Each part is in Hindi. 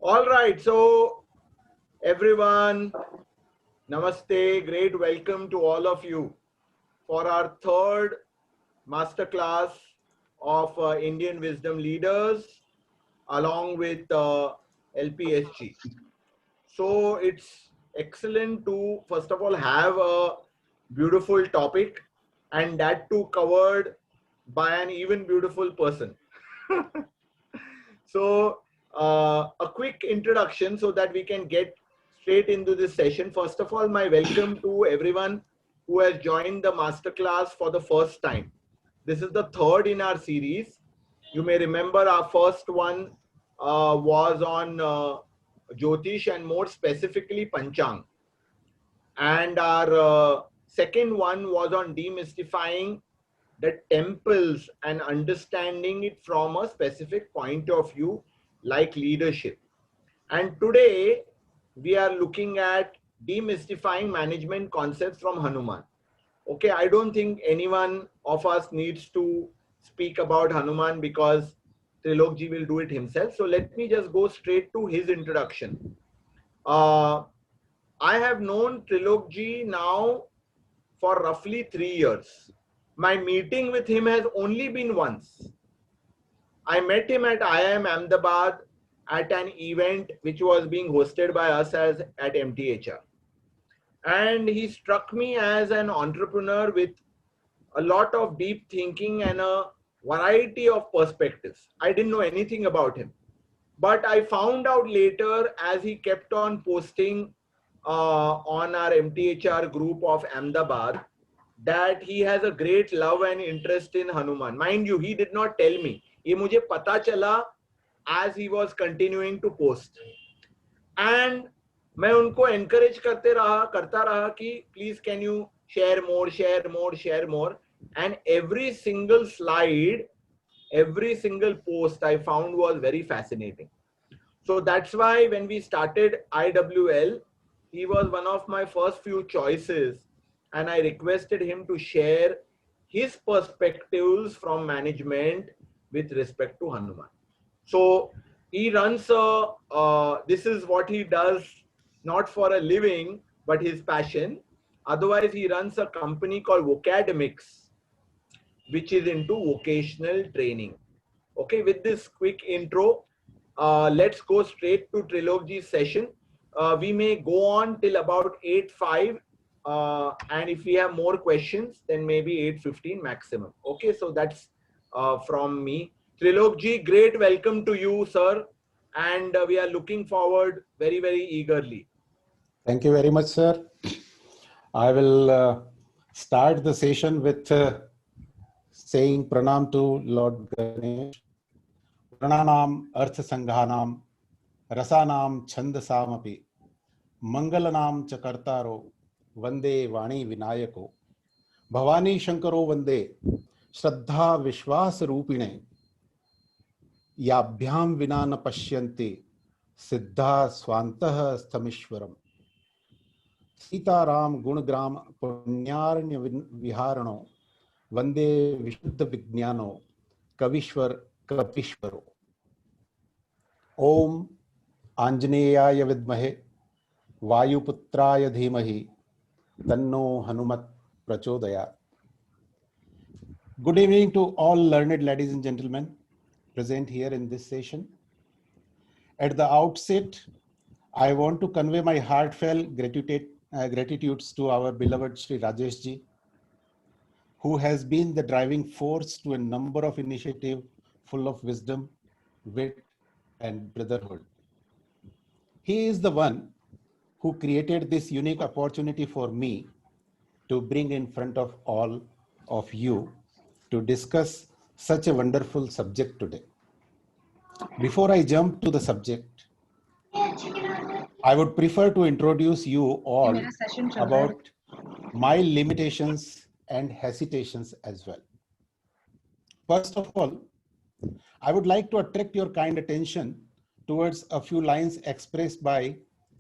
All right, so everyone, namaste, great welcome to all of you for our third masterclass of Indian Wisdom Leaders along with LPSG. So it's excellent to first of all have a beautiful topic and that too covered by an even beautiful person. So, a quick introduction so that we can get straight into this session. First of all, my welcome to everyone who has joined the masterclass for the first time. This is the third in our series. You may remember our first one was on Jyotish and more specifically Panchang. And our second one was on demystifying the temples and understanding it from a specific point of view like leadership. And today we are looking at demystifying management concepts from Hanuman. Okay, I don't think anyone of us needs to speak about Hanuman because Trilokji will do it himself. So let me just go straight to his introduction. I have known Trilokji now for roughly 3 years. My meeting with him has only been once. I met him at IIM Ahmedabad at an event which was being hosted by us as at MTHR. And he struck me as an entrepreneur with a lot of deep thinking and a variety of perspectives. I didn't know anything about him. But I found out later as he kept on posting on our MTHR group of Ahmedabad that he has a great love and interest in Hanuman. Mind you, he did not tell me. ये मुझे पता चला as he was continuing to post. And मैं उनको encourage करता रहा कि please can you share more, share more, share more. And every single slide, every single post I found was very fascinating. So that's why when we started IWL, he was one of my first few choices and I requested him to share his perspectives from management with respect to Hanuman. So he runs this is what he does, not for a living, but his passion. Otherwise, he runs a company called Vocademics, which is into vocational training. Okay, with this quick intro, let's go straight to Trilokji's session. We may go on till about 8:05, and if we have more questions, then maybe 8:15 maximum. Okay, so that's from me. Trilokji, great welcome to you, sir, and we are looking forward very, very eagerly. Thank you very much, sir. I will start the session with saying pranam to Lord Ganesh. Prananam artha sanghanam rasanam chandasamapi mangalanam chakartaro vande vani vinayako bhavani shankaro vande shraddha vishwas rupine yabhyam vina na pashyanti siddha swantah stamishwaram Sitaram गुणग्राम पुण्यारण्य विहारणो वंदे विशुद्ध विज्ञानो कविश्वर कपीश्वरो ओम आंजनेयाय विद्महे वायुपुत्राय धीमहि तन्नो हनुमत प्रचोदयात्. Good evening to all learned ladies and gentlemen present here in this session. At the outset, I want to convey my heartfelt gratitudes to our beloved Sri Rajesh ji, who has been the driving force to a number of initiatives full of wisdom, wit, and brotherhood. He is the one who created this unique opportunity for me to bring in front of all of you to discuss such a wonderful subject today. Before I jump to the subject, I would prefer to introduce you all about my limitations and hesitations as well. First of all, I would like to attract your kind attention towards a few lines expressed by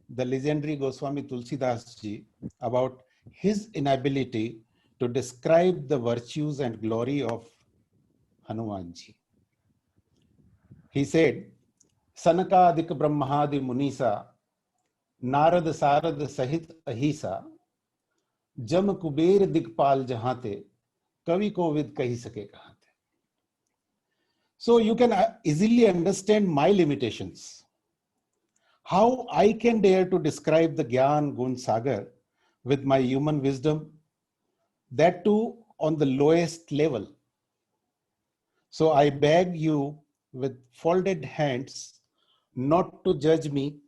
the legendary Goswami Tulsidas ji about his inability to describe the virtues and glory of Hanuman ji. He said, सनकादिक ब्रह्मादि मुनीसा, नारद सारद सहित अहिसा, जम कुबेर दिगपाल जहां ते, कवि कोविद कही सके कहां ते. So you can easily understand my limitations. How I can dare to describe the Gyan Gun Sagar with my human wisdom, that too on the lowest level. So I beg you with folded hands not to judge me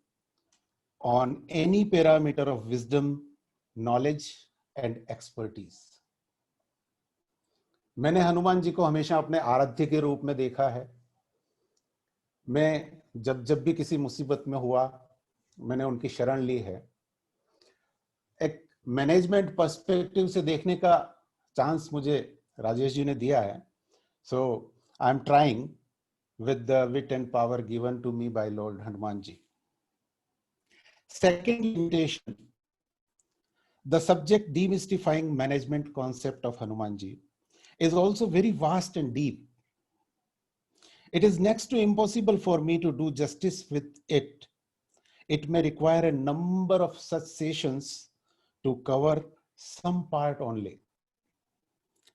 on any parameter of wisdom, knowledge and expertise. मैंने हनुमान जी को हमेशा अपने आराध्य के रूप में देखा है. मैं जब भी किसी मुसीबत में हुआ, मैंने उनकी शरण ली है. एक मैनेजमेंट पर्सपेक्टिव से देखने का चांस मुझे राजेश जी ने दिया है. So I am trying with the wit and power given to me by Lord Hanumanji. Second limitation, the subject demystifying management concept of Hanumanji is also very vast and deep. It is next to impossible for me to do justice with it. It may require a number of such sessions to cover some part only.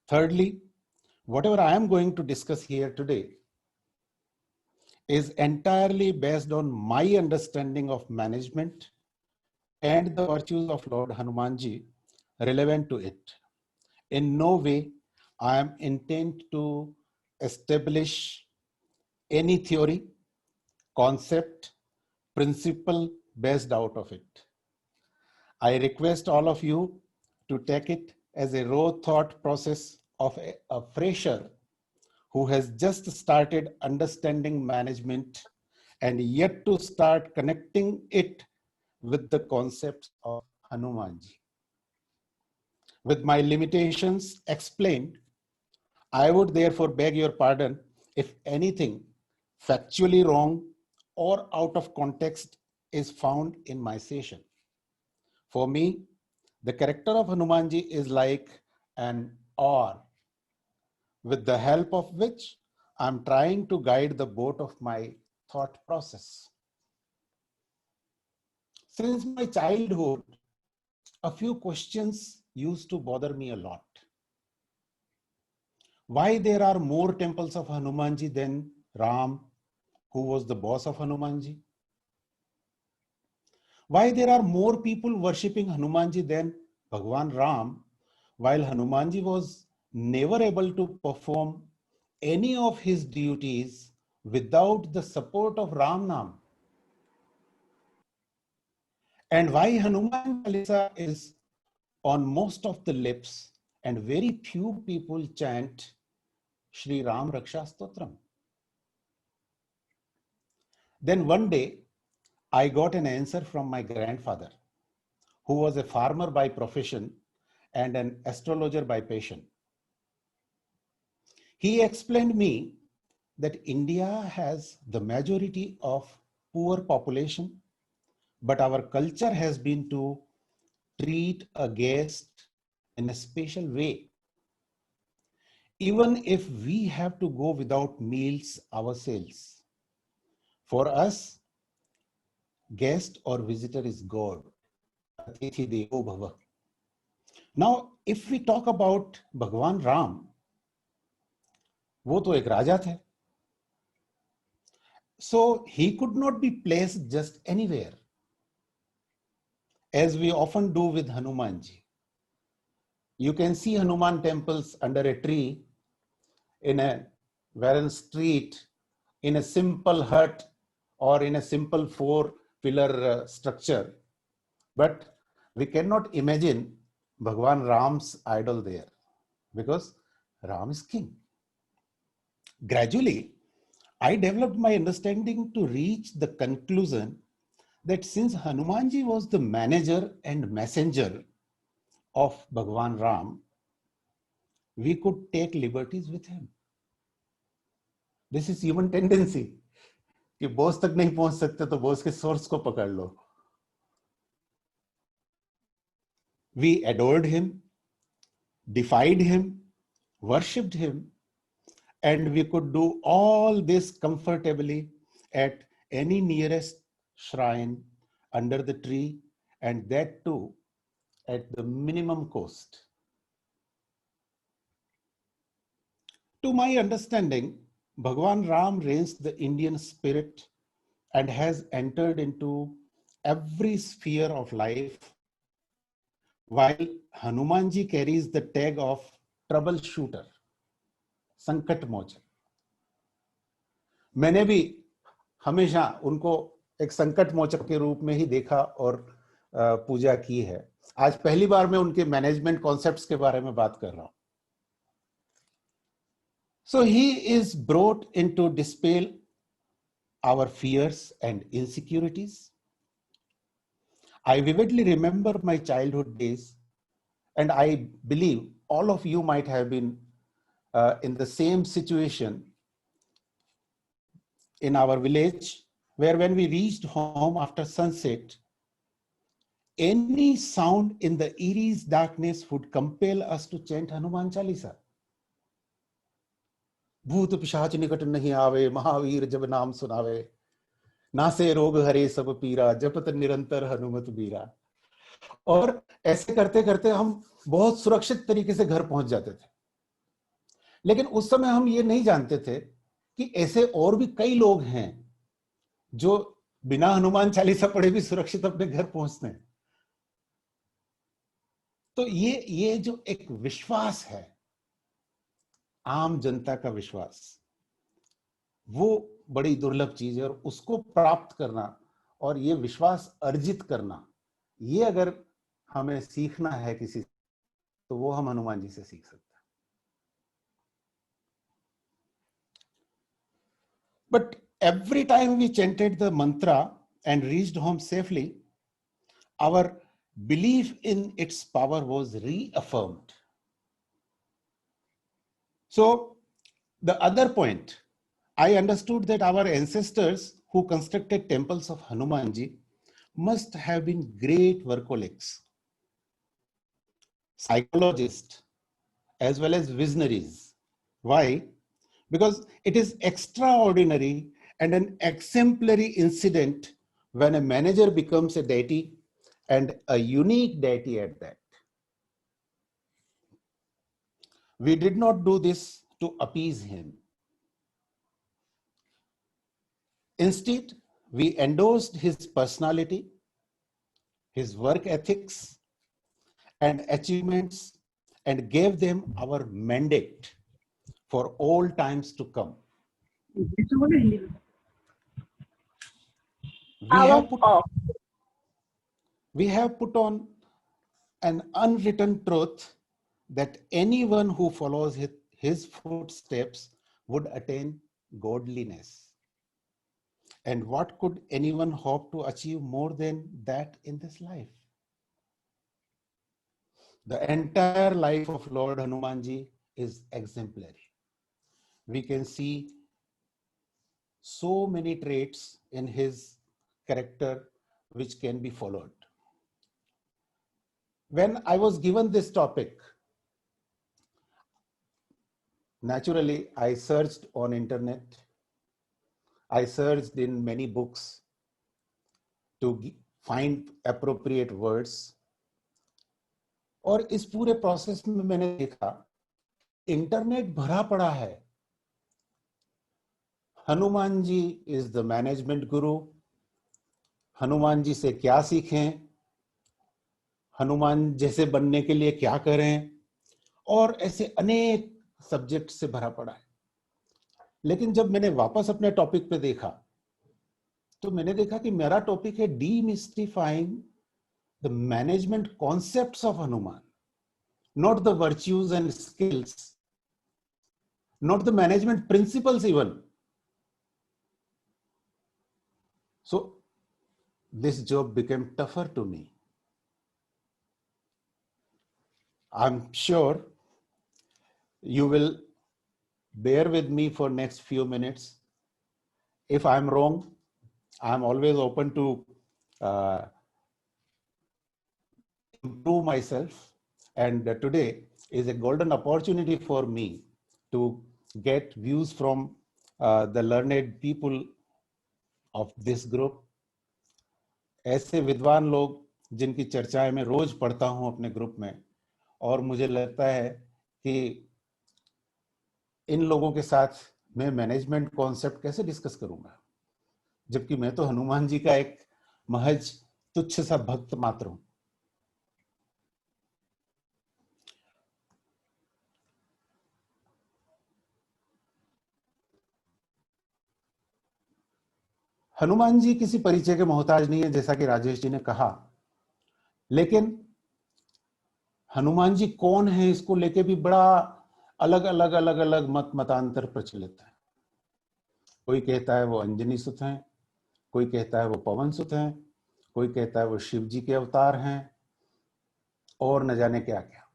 Thirdly, whatever I am going to discuss here today is entirely based on my understanding of management and the virtues of Lord Hanumanji relevant to it. In no way I am intent to establish any theory, concept, principle based out of it. I request all of you to take it as a raw thought process of a fresher who has just started understanding management and yet to start connecting it with the concepts of Hanumanji. With my limitations explained, I would therefore beg your pardon if anything factually wrong or out of context is found in my session. For me, the character of Hanumanji is like an oar, with the help of which I'm trying to guide the boat of my thought process. Since my childhood, a few questions used to bother me a lot. Why there are more temples of Hanumanji than Ram, who was the boss of Hanumanji? Why there are more people worshipping Hanumanji than Bhagwan Ram, while Hanumanji was never able to perform any of his duties without the support of Ram Nam? And why Hanuman Chalisa is on most of the lips and very few people chant Shri Ram Raksha Stotram? Then one day, I got an answer from my grandfather, who was a farmer by profession and an astrologer by passion. He explained me that India has the majority of poor population, but our culture has been to treat a guest in a special way. Even if we have to go without meals ourselves, for us, guest or visitor is God. Atithi Devo Bhava. Now, if we talk about Bhagwan Ram, वो तो एक राजा थे. So he could not be placed just anywhere, as we often do with Hanumanji. You can see Hanuman temples under a tree, in a barren street, in a simple hut, or in a simple four-pillar structure. But we cannot imagine Bhagwan Ram's idol there, because Ram is king. Gradually, I developed my understanding to reach the conclusion that since Hanumanji was the manager and messenger of Bhagwan Ram, we could take liberties with him. This is human tendency. कि बॉस तक नहीं पहुंच सकते तो बॉस के सोर्स को पकड़ लो. We adored him, defied him, worshipped him, and we could do all this comfortably at any nearest shrine under the tree, and that too at the minimum cost. To my understanding, Bhagwan Ram reigns the Indian spirit and has entered into every sphere of life, while Hanumanji carries the tag of troubleshooter, संकट मोचन. मैंने भी हमेशा उनको एक संकट मोचक के रूप में ही देखा और पूजा की है. आज पहली बार मैं उनके मैनेजमेंट कॉन्सेप्ट्स के बारे में बात कर रहा हूं. So he is brought in to dispel our fears and insecurities. I vividly remember my childhood days, and I believe all of you might have been in the same situation in our village, where when we reached home after sunset, any sound in the eerie darkness would compel us to chant Hanuman Chalisa. भूत पिशाच निकट नहीं आवे, महावीर जब नाम सुनावे, नासे रोग हरे सब पीरा, जपत निरंतर हनुमत बीरा. और ऐसे करते करते हम बहुत सुरक्षित तरीके से घर पहुंच जाते थे. लेकिन उस समय हम ये नहीं जानते थे कि ऐसे और भी कई लोग हैं जो बिना हनुमान चालीसा पढ़े भी सुरक्षित अपने घर पहुंचते हैं. तो ये जो एक विश्वास है, आम जनता का विश्वास, वो बड़ी दुर्लभ चीज है. और उसको प्राप्त करना और ये विश्वास अर्जित करना, ये अगर हमें सीखना है किसी, तो वो हम हनुमान जी से सीख सकते हैं. But every time we chanted the mantra and reached home safely, our belief in its power was reaffirmed. So the other point, I understood that our ancestors who constructed temples of Hanumanji must have been great workaholics, psychologists, as well as visionaries. Why? Because it is extraordinary and an exemplary incident when a manager becomes a deity, and a unique deity at that. We did not do this to appease him. Instead, we endorsed his personality, his work ethics, and achievements, and gave them our mandate for all times to come. We have put on an unwritten truth that anyone who follows his footsteps would attain godliness. And what could anyone hope to achieve more than that in this life? The entire life of Lord Hanumanji is exemplary. We can see so many traits in his character which can be followed. When I was given this topic, naturally I searched on internet. I searched in many books to find appropriate words. और इस पूरे प्रोसेस में मैंने देखा इंटरनेट भरा पड़ा है. Hanuman ji is the management गुरु. हनुमान जी से क्या सीखें, हनुमान जैसे बनने के लिए क्या करें, और ऐसे अनेक सब्जेक्ट से भरा पड़ा है. लेकिन जब मैंने वापस अपने टॉपिक पे देखा, तो मैंने देखा कि मेरा टॉपिक है demystifying the management concepts of Hanuman, not the virtues and skills, not the management principles even. So this job became tougher to me. I'm sure you will bear with me for next few minutes. If I'm wrong, I'm always open to improve myself. And today is a golden opportunity for me to get views from the learned people of this group. ऐसे विद्वान लोग जिनकी चर्चाएं मैं रोज पढ़ता हूं अपने ग्रुप में, और मुझे लगता है कि इन लोगों के साथ मैं मैनेजमेंट कॉन्सेप्ट कैसे डिस्कस करूंगा, जबकि मैं तो हनुमान जी का एक महज तुच्छ सा भक्त मात्र हूं। हनुमान जी किसी परिचय के मोहताज नहीं है, जैसा कि राजेश जी ने कहा, लेकिन हनुमान जी कौन है इसको लेके भी बड़ा अलग अलग मत मतांतर प्रचलित है। कोई कहता है वो अंजनी सुत हैं, कोई कहता है वो पवन सुत हैं, कोई कहता है वो शिव जी के अवतार हैं, और न जाने क्या क्या।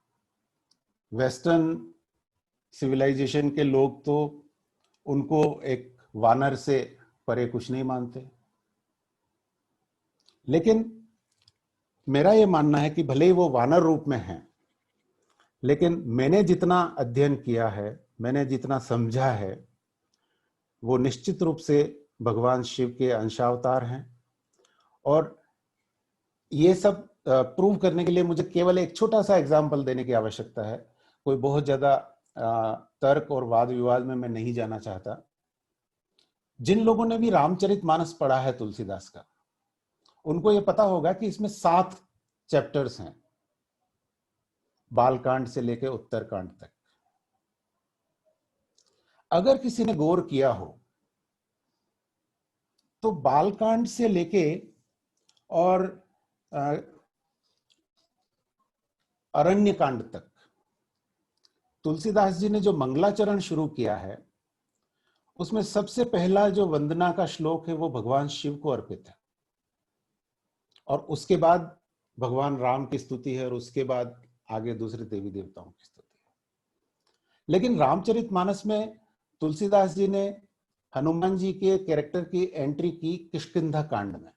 वेस्टर्न सिविलाइजेशन के लोग तो उनको एक वानर से परे कुछ नहीं मानते। लेकिन मेरा ये मानना है कि भले ही वो वानर रूप में हैं, लेकिन मैंने जितना अध्ययन किया है, मैंने जितना समझा है, वो निश्चित रूप से भगवान शिव के अंशावतार हैं। और ये सब प्रूव करने के लिए मुझे केवल एक छोटा सा एग्जाम्पल देने की आवश्यकता है। कोई बहुत ज्यादा तर्क और वाद विवाद में मैं नहीं जाना चाहता। जिन लोगों ने भी रामचरितमानस पढ़ा है तुलसीदास का, उनको ये पता होगा कि इसमें 7 चैप्टर्स हैं, बालकांड से लेकर उत्तरकांड तक। अगर किसी ने गौर किया हो तो बालकांड से लेके और अरण्यकांड तक तुलसीदास जी ने जो मंगलाचरण शुरू किया है, उसमें सबसे पहला जो वंदना का श्लोक है वो भगवान शिव को अर्पित है, और उसके बाद भगवान राम की स्तुति है, और उसके बाद आगे दूसरे देवी देवताओं की स्तुति है। लेकिन रामचरितमानस में तुलसीदास जी ने हनुमान जी के कैरेक्टर की एंट्री की किष्किंधा कांड में,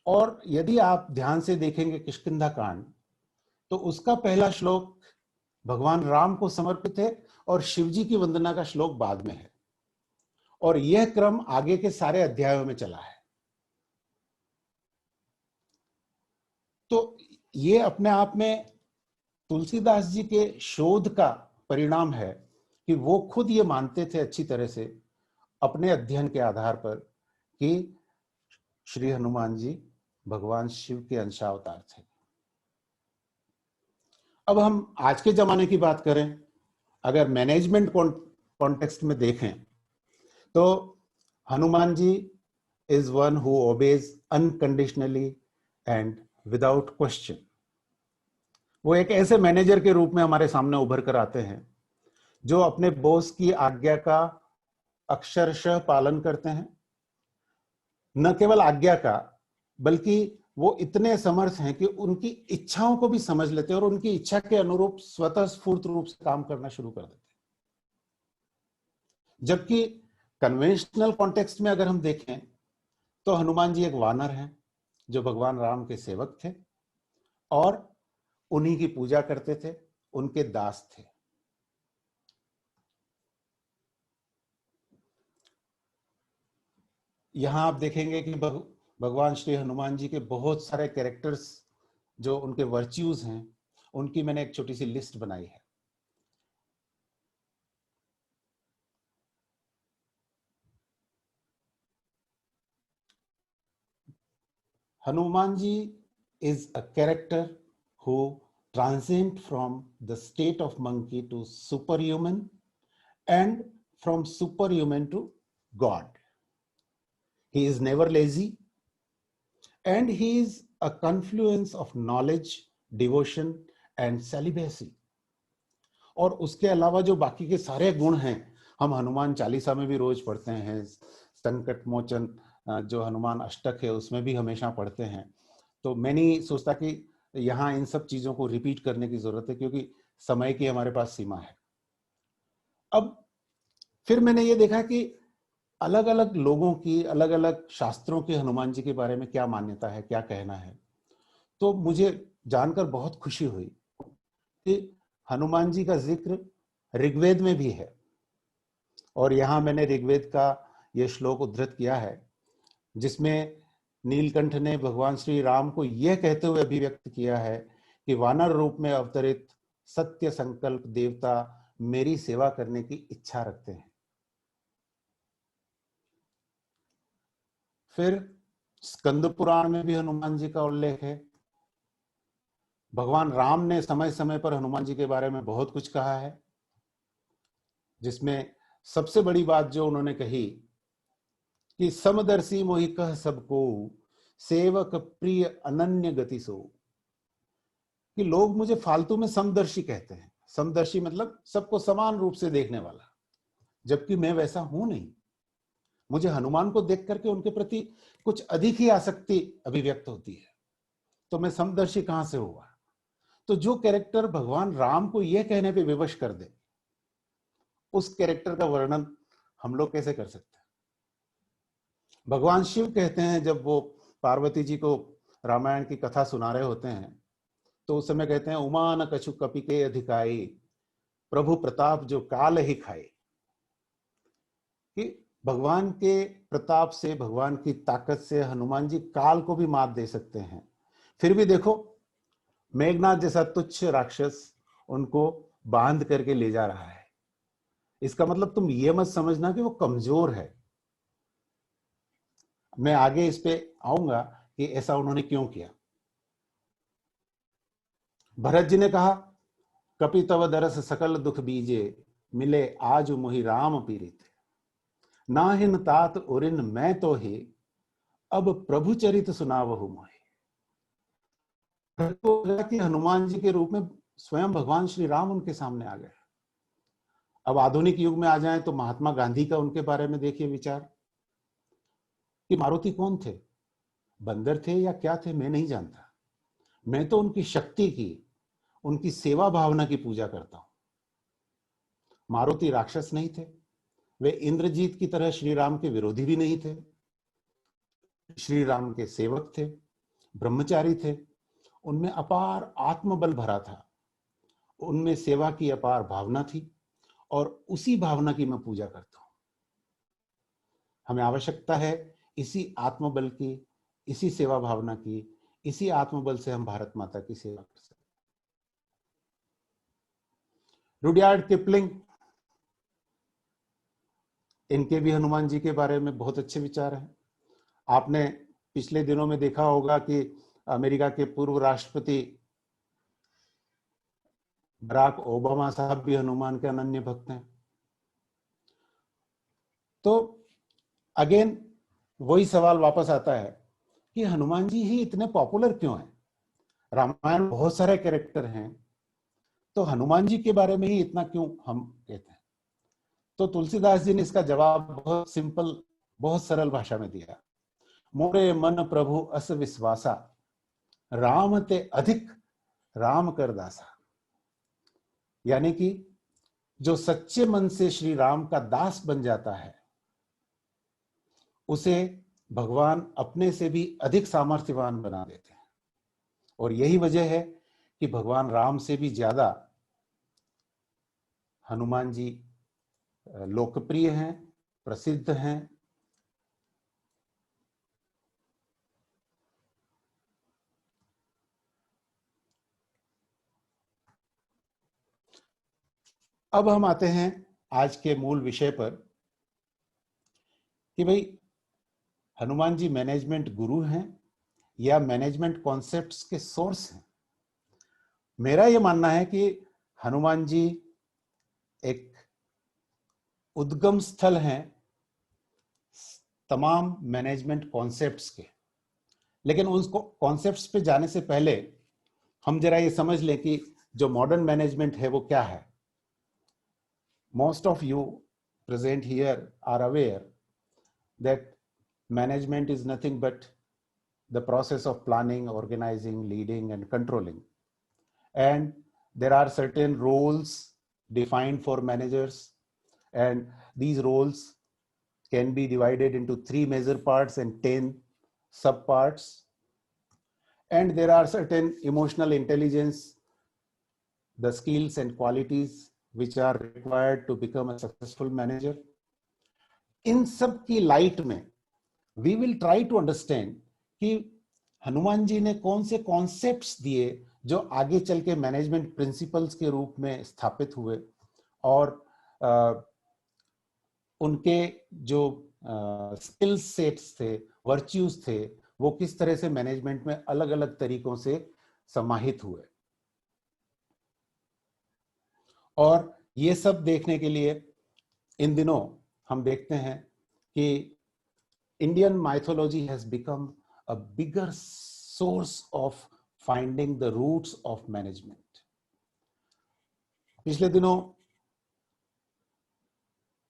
और यदि आप ध्यान से देखेंगे किष्किंधा कांड, तो उसका पहला श्लोक भगवान राम को समर्पित है और शिवजी की वंदना का श्लोक बाद में है, और यह क्रम आगे के सारे अध्यायों में चला है। तो ये अपने आप में तुलसीदास जी के शोध का परिणाम है कि वो खुद ये मानते थे अच्छी तरह से अपने अध्ययन के आधार पर कि श्री हनुमान जी भगवान शिव के अंशावतार थे। अब हम आज के जमाने की बात करें, अगर मैनेजमेंट कॉन्टेक्स्ट में देखें, तो Hanuman ji is one who obeys unconditionally and without question. वो एक ऐसे मैनेजर के रूप में हमारे सामने उभर कर आते हैं जो अपने बॉस की आज्ञा का अक्षरशः पालन करते हैं। न केवल आज्ञा का, बल्कि वो इतने समर्थ हैं कि उनकी इच्छाओं को भी समझ लेते हैं और उनकी इच्छा के अनुरूप स्वतः स्फूर्त रूप से काम करना शुरू कर देते हैं। जबकि कन्वेंशनल कॉन्टेक्स्ट में अगर हम देखें तो हनुमान जी एक वानर हैं जो भगवान राम के सेवक थे और उन्हीं की पूजा करते थे, उनके दास थे। यहां आप देखेंगे कि भगवान श्री हनुमान जी के बहुत सारे कैरेक्टर्स जो उनके वर्च्यूज हैं, उनकी मैंने एक छोटी सी लिस्ट बनाई है। Hanuman ji is a character who transcend from the state of monkey to superhuman and from superhuman to God. He is never lazy and he is a confluence of knowledge, devotion and celibacy. और उसके अलावा जो बाकी के सारे गुण हैं, हम हनुमान चालीसा में भी रोज पढ़ते हैं, संकट मोचन जो हनुमान अष्टक है उसमें भी हमेशा पढ़ते हैं। तो मैं नहीं सोचता कि यहाँ इन सब चीजों को रिपीट करने की जरूरत है, क्योंकि समय की हमारे पास सीमा है। अब फिर मैंने ये देखा कि अलग अलग लोगों की अलग अलग शास्त्रों की हनुमान जी के बारे में क्या मान्यता है, क्या कहना है। तो मुझे जानकर बहुत खुशी हुई कि हनुमान जी का जिक्र ऋग्वेद में भी है, और यहां मैंने ऋग्वेद का यह श्लोक उद्धृत किया है, जिसमें नीलकंठ ने भगवान श्री राम को यह कहते हुए अभिव्यक्त किया है कि वानर रूप में अवतरित सत्य संकल्प देवता मेरी सेवा करने की इच्छा रखते हैं। फिर स्कंद पुराण में भी हनुमान जी का उल्लेख है। भगवान राम ने समय समय पर हनुमान जी के बारे में बहुत कुछ कहा है, जिसमें सबसे बड़ी बात जो उन्होंने कही कि समदर्शी मोहि कह सबको, सेवक प्रिय अनन्य गति सो। कि लोग मुझे फालतू में समदर्शी कहते हैं। समदर्शी मतलब सबको समान रूप से देखने वाला, जबकि मैं वैसा हूं नहीं। मुझे हनुमान को देख करके उनके प्रति कुछ अधिक ही आसक्ति अभिव्यक्त होती है, तो मैं समदर्शी कहां से हुआ? तो जो कैरेक्टर भगवान राम को यह कहने पे विवश कर दे, उस कैरेक्टर का वर्णन हम लोग कैसे कर सकते हैं? भगवान शिव कहते हैं, जब वो पार्वती जी को रामायण की कथा सुना रहे होते हैं, तो उस समय कहते हैं, उमा न कछु कपि के अधिकाई, प्रभु प्रताप जो काल ही खाए। कि भगवान के प्रताप से, भगवान की ताकत से हनुमान जी काल को भी मात दे सकते हैं। फिर भी देखो, मेघनाथ जैसा तुच्छ राक्षस उनको बांध करके ले जा रहा है। इसका मतलब तुम ये मत समझना कि वो कमजोर है। मैं आगे इस पे आऊंगा कि ऐसा उन्होंने क्यों किया। भरत जी ने कहा, कपि तव दरस सकल दुख बीजे, मिले आज मोहि राम पीड़ित। नाहिन तात उरिन मैं तो ही, अब प्रभु चरित सुनावहु मोहि। कि हनुमान जी के रूप में स्वयं भगवान श्री राम उनके सामने आ गए। अब आधुनिक युग में आ जाएं तो महात्मा गांधी का उनके बारे में देखिए विचार कि मारुति कौन थे, बंदर थे या क्या थे, मैं नहीं जानता। मैं तो उनकी शक्ति की, उनकी सेवा भावना की पूजा करता हूं। मारुति राक्षस नहीं थे, वे इंद्रजीत की तरह श्री राम के विरोधी भी नहीं थे। श्री राम के सेवक थे, ब्रह्मचारी थे, उनमें अपार आत्मबल भरा था, उनमें सेवा की अपार भावना थी, और उसी भावना की मैं पूजा करता हूं। हमें आवश्यकता है इसी आत्मबल की, इसी सेवा भावना की, इसी आत्मबल से हम भारत माता की सेवा कर सकते हैं। रुडयार्ड किपलिंग, इनके भी हनुमान जी के बारे में बहुत अच्छे विचार हैं। आपने पिछले दिनों में देखा होगा कि अमेरिका के पूर्व राष्ट्रपति बराक ओबामा साहब भी हनुमान के अनन्य भक्त हैं। तो अगेन वही सवाल वापस आता है कि हनुमान जी ही इतने पॉपुलर क्यों हैं? रामायण में बहुत सारे कैरेक्टर हैं, तो हनुमान जी के बारे में ही इतना क्यों हम कहते हैं? तो तुलसीदास जी ने इसका जवाब बहुत सिंपल, बहुत सरल भाषा में दिया। मोरे मन प्रभु अस विश्वासा, राम ते अधिक राम कर दासा। यानी कि जो सच्चे मन से श्री राम का दास बन जाता है, उसे भगवान अपने से भी अधिक सामर्थ्यवान बना देते हैं। और यही वजह है कि भगवान राम से भी ज्यादा हनुमान जी लोकप्रिय हैं, प्रसिद्ध हैं। अब हम आते हैं आज के मूल विषय पर कि भाई हनुमान जी मैनेजमेंट गुरु हैं या मैनेजमेंट कॉन्सेप्ट्स के सोर्स हैं। मेरा यह मानना है कि हनुमान जी एक उद्गम स्थल हैं तमाम मैनेजमेंट कॉन्सेप्ट्स के। लेकिन उन कॉन्सेप्ट्स पे जाने से पहले हम जरा ये समझ लें कि जो मॉडर्न मैनेजमेंट है वो क्या है। Most of you present here are aware that management is nothing but the process of planning, organizing, leading, and controlling. And there are certain roles defined for managers, and these roles can be divided into 3 major parts and 10 subparts. And there are certain emotional intelligence, the skills and qualities which are required to become a successful manager. इन सब की लाइट में we will try to understand कि हनुमान जी ने कौन से कॉन्सेप्ट्स दिए जो आगे चल के मैनेजमेंट प्रिंसिपल्स के रूप में स्थापित हुए, और उनके जो स्किल सेट्स थे, वर्च्यूज थे, वो किस तरह से मैनेजमेंट में अलग अलग तरीकों से समाहित हुए। और ये सब देखने के लिए इन दिनों हम देखते हैं कि Indian mythology has become a bigger source of finding the roots of management. पिछले दिनों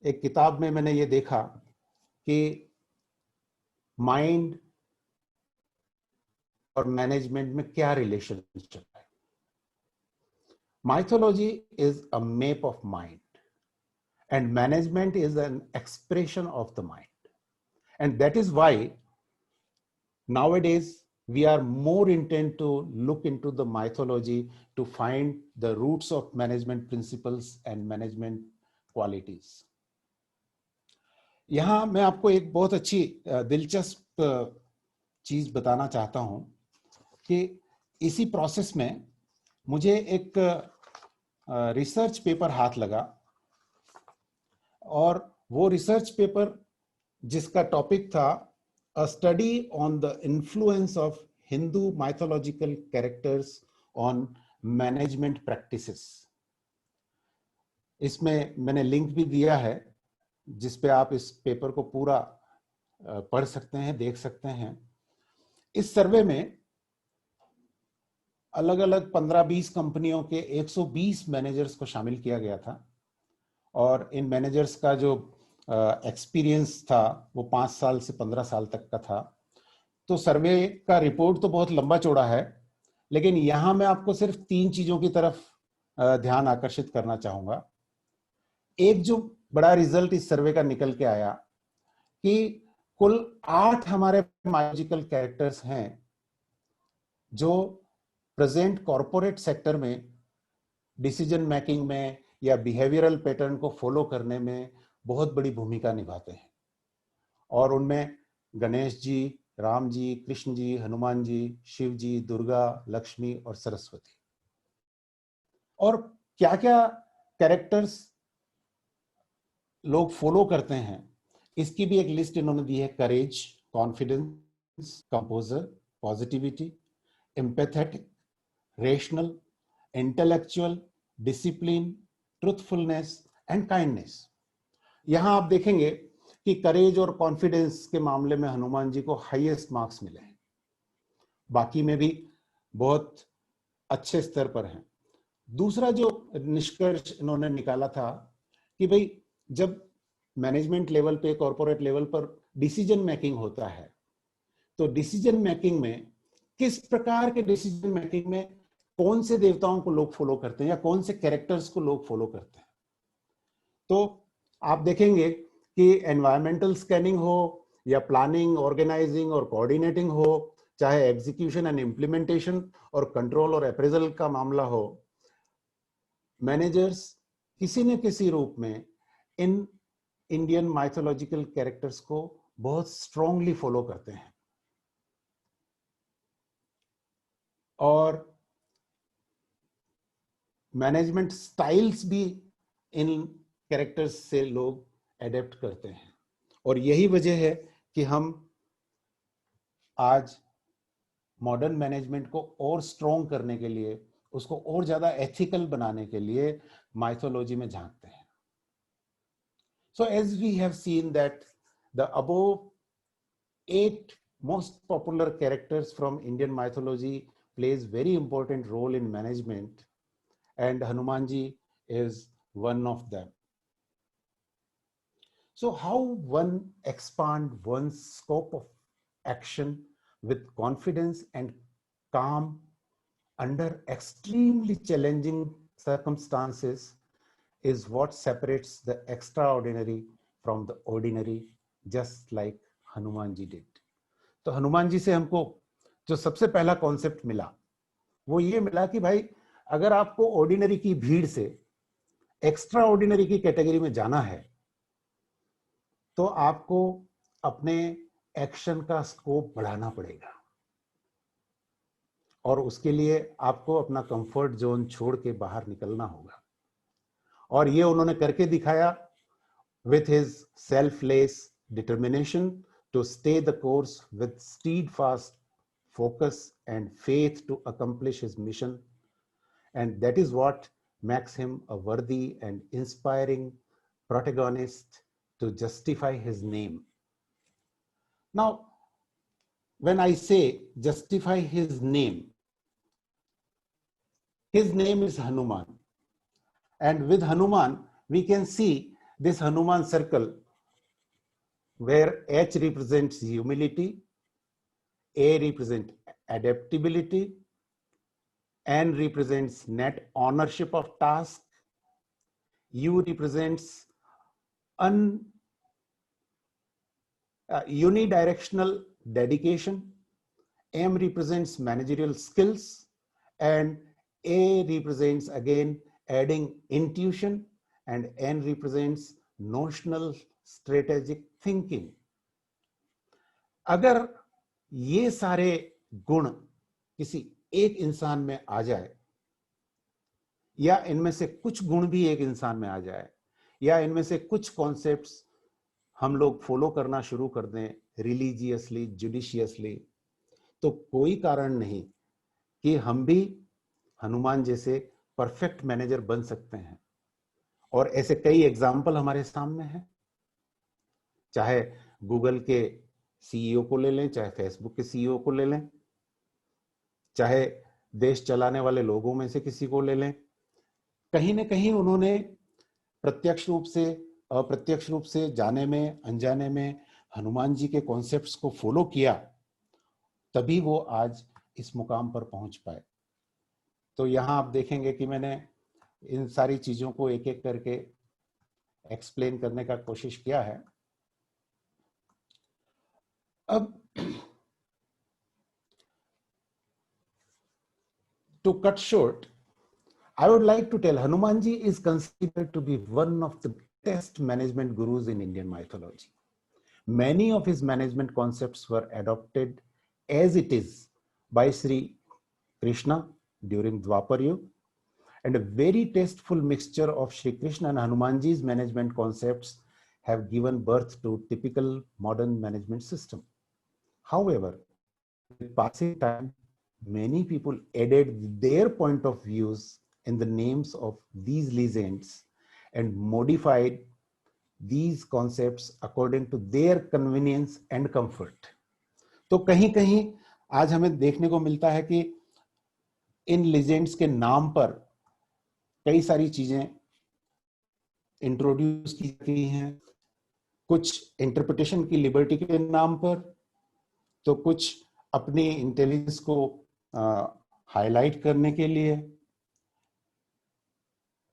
एक किताब में मैंने ये देखा कि माइंड और मैनेजमेंट में क्या रिलेशनशिप है। Mythology is a map of mind and management is an expression of the mind, and that is why nowadays we are more intent to look into the mythology to find the roots of management principles and management qualities. यहां मैं आपको एक बहुत अच्छी दिलचस्प चीज बताना चाहता हूं कि इसी प्रोसेस में मुझे एक रिसर्च पेपर हाथ लगा, और वो रिसर्च पेपर जिसका टॉपिक था अ study on the influence of Hindu mythological characters on management practices. इसमें मैंने लिंक भी दिया है जिस पे आप इस पेपर को पूरा पढ़ सकते हैं, देख सकते हैं। इस सर्वे में अलग अलग 15-20 कंपनियों के 120 मैनेजर्स को शामिल किया गया था, और इन मैनेजर्स का जो एक्सपीरियंस था वो 5 साल से 15 साल तक का था। तो सर्वे का रिपोर्ट तो बहुत लंबा चौड़ा है, लेकिन यहां मैं आपको सिर्फ 3 चीजों की तरफ ध्यान आकर्षित करना चाहूंगा। एक जो बड़ा रिजल्ट इस सर्वे का निकल के आया कि कुल 8 हमारे माइथोलॉजिकल कैरेक्टर्स हैं जो प्रेजेंट कॉर्पोरेट सेक्टर में डिसीजन मेकिंग में या बिहेवियरल पैटर्न को फॉलो करने में बहुत बड़ी भूमिका निभाते हैं। और उनमें गणेश जी, राम जी, कृष्ण जी, हनुमान जी, शिव जी, दुर्गा, लक्ष्मी और सरस्वती। और क्या क्या कैरेक्टर्स लोग फॉलो करते हैं इसकी भी एक लिस्ट इन्होंने दी है। Courage, confidence, composure, positivity, empathetic, rational, intellectual, discipline, truthfulness and kindness. यहां आप देखेंगे कि करेज और कॉन्फिडेंस के मामले में हनुमान जी को हाईएस्ट मार्क्स मिले हैं, बाकी में भी बहुत अच्छे स्तर पर हैं। दूसरा जो निष्कर्ष इन्होंने निकाला था कि भाई जब मैनेजमेंट लेवल पे, कॉर्पोरेट लेवल पर डिसीजन मेकिंग होता है तो डिसीजन मेकिंग में किस प्रकार के डिसीजन मेकिंग में कौन से देवताओं को लोग फॉलो करते हैं या कौन से कैरेक्टर्स को लोग फॉलो करते हैं। तो आप देखेंगे कि एनवायरमेंटल स्कैनिंग हो या प्लानिंग, ऑर्गेनाइजिंग और कोऑर्डिनेटिंग हो, चाहे एग्जीक्यूशन एंड इंप्लीमेंटेशन और कंट्रोल और अप्रेजल का मामला हो, मैनेजर्स किसी न किसी रूप में इन इंडियन माइथोलॉजिकल कैरेक्टर्स को बहुत स्ट्रांगली फॉलो करते हैं। और मैनेजमेंट स्टाइल्स भी इन कैरेक्टर्स से लोग एडेप्ट करते हैं। और यही वजह है कि हम आज मॉडर्न मैनेजमेंट को और स्ट्रॉन्ग करने के लिए, उसको और ज्यादा एथिकल बनाने के लिए माइथोलॉजी में झांकते हैं। So as we have seen that the above 8 most popular characters from Indian mythology plays very important role in management, and Hanumanji is one of them. So how one expand one's scope of action with confidence and calm under extremely challenging circumstances is what separates the extraordinary from the ordinary, just like Hanuman ji did. तो हनुमान जी से हमको जो सबसे पहला कॉन्सेप्ट मिला वो ये मिला कि भाई अगर आपको ऑर्डिनरी की भीड़ से एक्स्ट्रा ऑर्डिनरी की कैटेगरी में जाना है तो आपको अपने एक्शन का स्कोप बढ़ाना पड़ेगा और उसके लिए आपको अपना कंफर्ट जोन छोड़ के बाहर निकलना होगा। और ये उन्होंने करके दिखाया with his selfless determination to stay the course with steadfast focus and faith to accomplish his mission. And that is what makes him a worthy and inspiring protagonist to justify his name. Now, when I say justify his name is Hanuman. And with Hanuman, we can see this Hanuman circle where H represents humility, A represents adaptability, N represents net ownership of task, U represents unidirectional dedication, M represents managerial skills, and A represents again adding intuition, and N represents notional strategic thinking. अगर ये सारे गुण किसी एक इंसान में आ जाए, या इनमें से कुछ गुण भी एक इंसान में आ जाए, या इनमें से कुछ कॉन्सेप्ट्स हम लोग फॉलो करना शुरू कर दें रिलीजियसली, जुडिशियसली, तो कोई कारण नहीं कि हम भी हनुमान जैसे परफेक्ट मैनेजर बन सकते हैं। और ऐसे कई एग्जाम्पल हमारे सामने हैं, चाहे गूगल के सीईओ को ले लें, चाहे फेसबुक के सीईओ को ले लें, चाहे देश चलाने वाले लोगों में से किसी को ले लें, कहीं ना कहीं उन्होंने प्रत्यक्ष रूप से अप्रत्यक्ष रूप से, जाने में अनजाने में हनुमान जी के कॉन्सेप्ट्स को फॉलो किया, तभी वो आज इस मुकाम पर पहुंच पाए। तो यहां आप देखेंगे कि मैंने इन सारी चीजों को एक एक करके एक्सप्लेन करने का कोशिश किया है। अब to cut short, I would like to tell Hanumanji is considered to be one of the best management gurus in Indian mythology. Many of his management concepts were adopted as it is by Sri Krishna during Dwapar Yuga, and a very tasteful mixture of Sri Krishna and Hanumanji's management concepts have given birth to typical modern management system. However, with passing time, many people added their point of views in the names of these legends and modified these concepts according to their convenience and comfort. तो कहीं कहीं आज हमें देखने को मिलता है कि इन लेजेंड्स के नाम पर कई सारी चीजें इंट्रोड्यूस की गई हैं, कुछ इंटरप्रिटेशन की लिबर्टी के नाम पर, तो कुछ अपनी इंटेलिजेंस को हाईलाइट करने के लिए।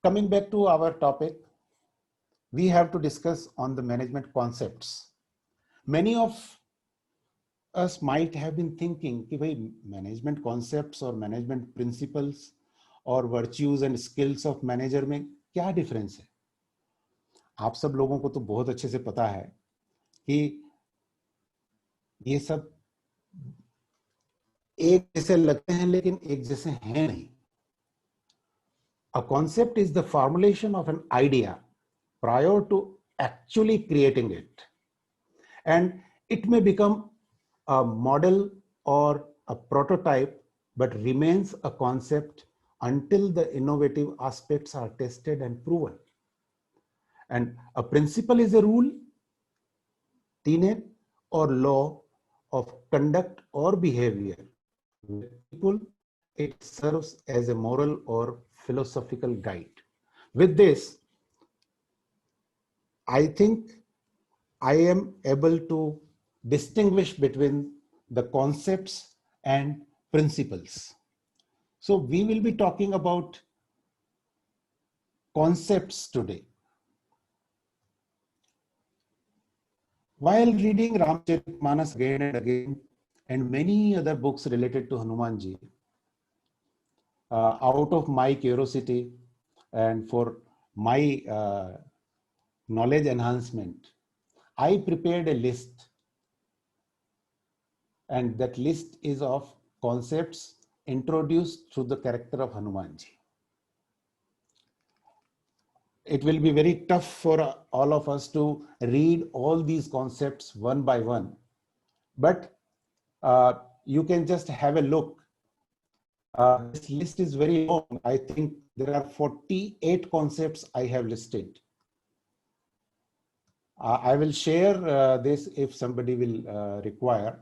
Coming back to our topic, we have to discuss on the management concepts. Many of us might have been thinking कि भाई management concepts और management principles और virtues and skills of manager में क्या difference है? आप सब लोगों को तो बहुत अच्छे से पता है कि ये सब एक जैसे लगते हैं लेकिन एक जैसे हैं नहीं। A concept is the formulation of an idea prior to actually creating it, and it may become a model or a prototype but remains a concept until the innovative aspects are tested and proven. And a principle is a rule, tenet or law of conduct or behavior. With people, it serves as a moral or philosophical guide. With this, I think I am able to distinguish between the concepts and principles. So we will be talking about concepts today. While reading Ramcharitmanas again and again, and many other books related to Hanumanji, out of my curiosity and for my knowledge enhancement, I prepared a list, and that list is of concepts introduced through the character of Hanumanji. It will be very tough for all of us to read all these concepts one by one, but you can just have a look. This list is very long. I think there are 48 concepts I have listed. I will share this if somebody will require.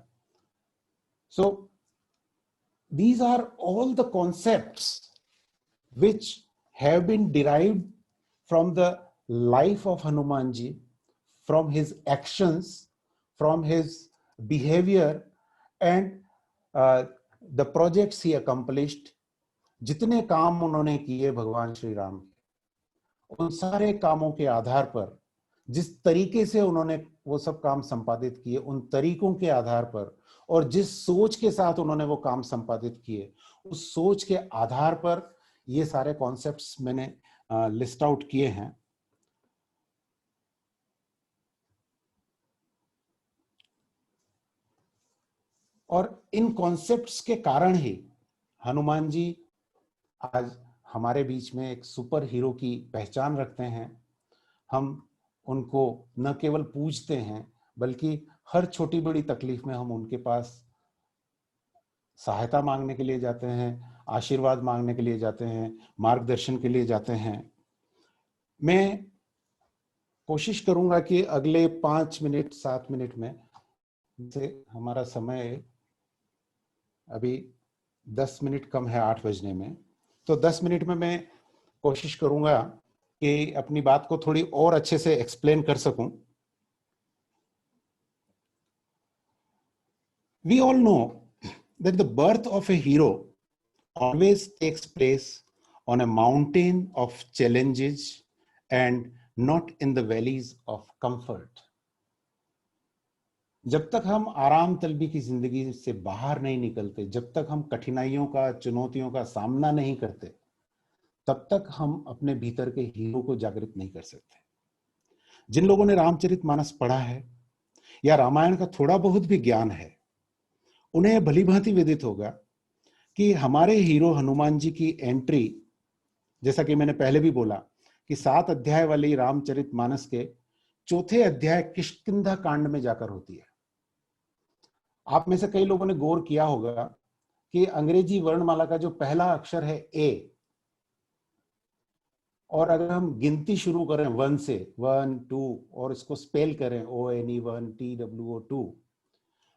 So these are all the concepts which have been derived from the life of Hanumanji, from his actions, from his behavior, and the projects he accomplished. जितने काम उन्होंने किए भगवान श्री राम, उन सारे कामों के आधार पर, जिस तरीके से उन्होंने वो सब काम संपादित किए, उन तरीकों के आधार पर, और जिस सोच के साथ उन्होंने वो काम संपादित किए, उस सोच के आधार पर ये सारे कॉन्सेप्ट्स मैंने लिस्ट आउट किए हैं. और इन कॉन्सेप्ट्स के कारण ही हनुमान जी आज हमारे बीच में एक सुपर हीरो की पहचान रखते हैं. हम उनको न केवल पूजते हैं, बल्कि हर छोटी बड़ी तकलीफ में हम उनके पास सहायता मांगने के लिए जाते हैं, आशीर्वाद मांगने के लिए जाते हैं, मार्गदर्शन के लिए जाते हैं. मैं कोशिश करूंगा कि अगले 5 मिनट 7 मिनट में से हमारा समय अभी 10 मिनट कम है 8 बजने में, तो 10 मिनट में मैं कोशिश करूंगा कि अपनी बात को थोड़ी और अच्छे से एक्सप्लेन कर सकूं. We all know that the birth of a hero always takes place on a mountain of challenges and not in the valleys of comfort. जब तक हम आराम तलबी की जिंदगी से बाहर नहीं निकलते, जब तक हम कठिनाइयों का, चुनौतियों का सामना नहीं करते, तब तक हम अपने भीतर के हीरो को जागृत नहीं कर सकते. जिन लोगों ने रामचरितमानस पढ़ा है या रामायण का थोड़ा बहुत भी ज्ञान है, उन्हें भली भांति विदित होगा कि हमारे हीरो हनुमान जी की एंट्री, जैसा कि मैंने पहले भी बोला, कि 7 अध्याय वाली रामचरितमानस के चौथे अध्याय किष्किंधा कांड में जाकर होती है. आप में से कई लोगों ने गौर किया होगा कि अंग्रेजी वर्णमाला का जो पहला अक्षर है ए, और अगर हम गिनती शुरू करें 1 से, 1 2 और इसको स्पेल करें ONE 1 TWO 2,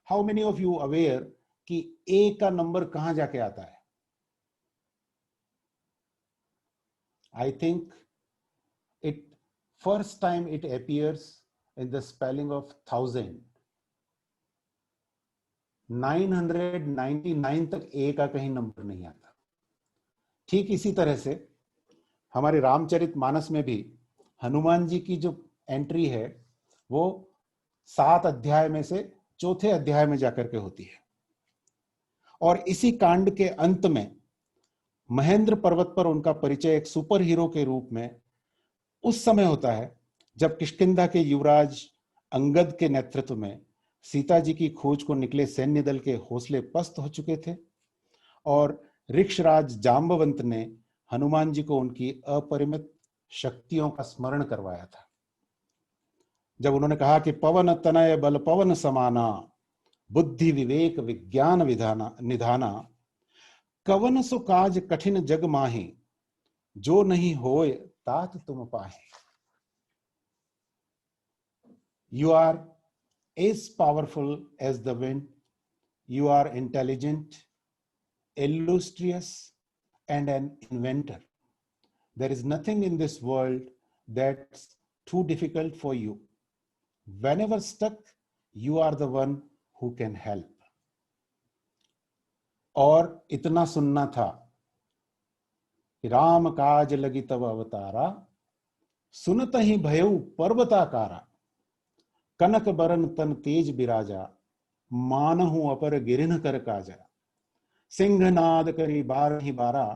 how many of you aware कि ए का नंबर कहां जाके आता है? I think it first time it appears in the spelling of 1000. 999 तक ए का कहीं नंबर नहीं आता. ठीक इसी तरह से हमारे रामचरितमानस में भी हनुमान जी की जो एंट्री है वो 7 अध्याय में से चौथे अध्याय में जाकर के होती है. और इसी कांड के अंत में महेंद्र पर्वत पर उनका परिचय एक सुपर हीरो के रूप में उस समय होता है जब किष्किंधा के युवराज अंगद के नेतृत्व में सीता जी की खोज को निकले सैन्य दल के हौसले पस्त हो चुके थे, और ऋक्षराज जाम्बवंत ने हनुमान जी को उनकी अपरिमित शक्तियों का स्मरण करवाया था. जब उन्होंने कहा कि पवन तनय बल पवन समाना, बुद्धि विवेक विज्ञान विधाना निधाना, कवन सो काज कठिन जग माहि, जो नहीं होय तात तुम पाहे. You are as powerful as the wind. You are intelligent, illustrious, and an inventor. There is nothing in this world that's too difficult for you. Whenever stuck, you are the one who can help. और इतना सुनना था कि राम काज लगी तब अवतारा, सुनत ही भयउ पर्वताकारा, कनक बरन तन तेज बिराजा, मानहु अपर गिरिन कर काजा, सिंहनाद करी बारहि बारा,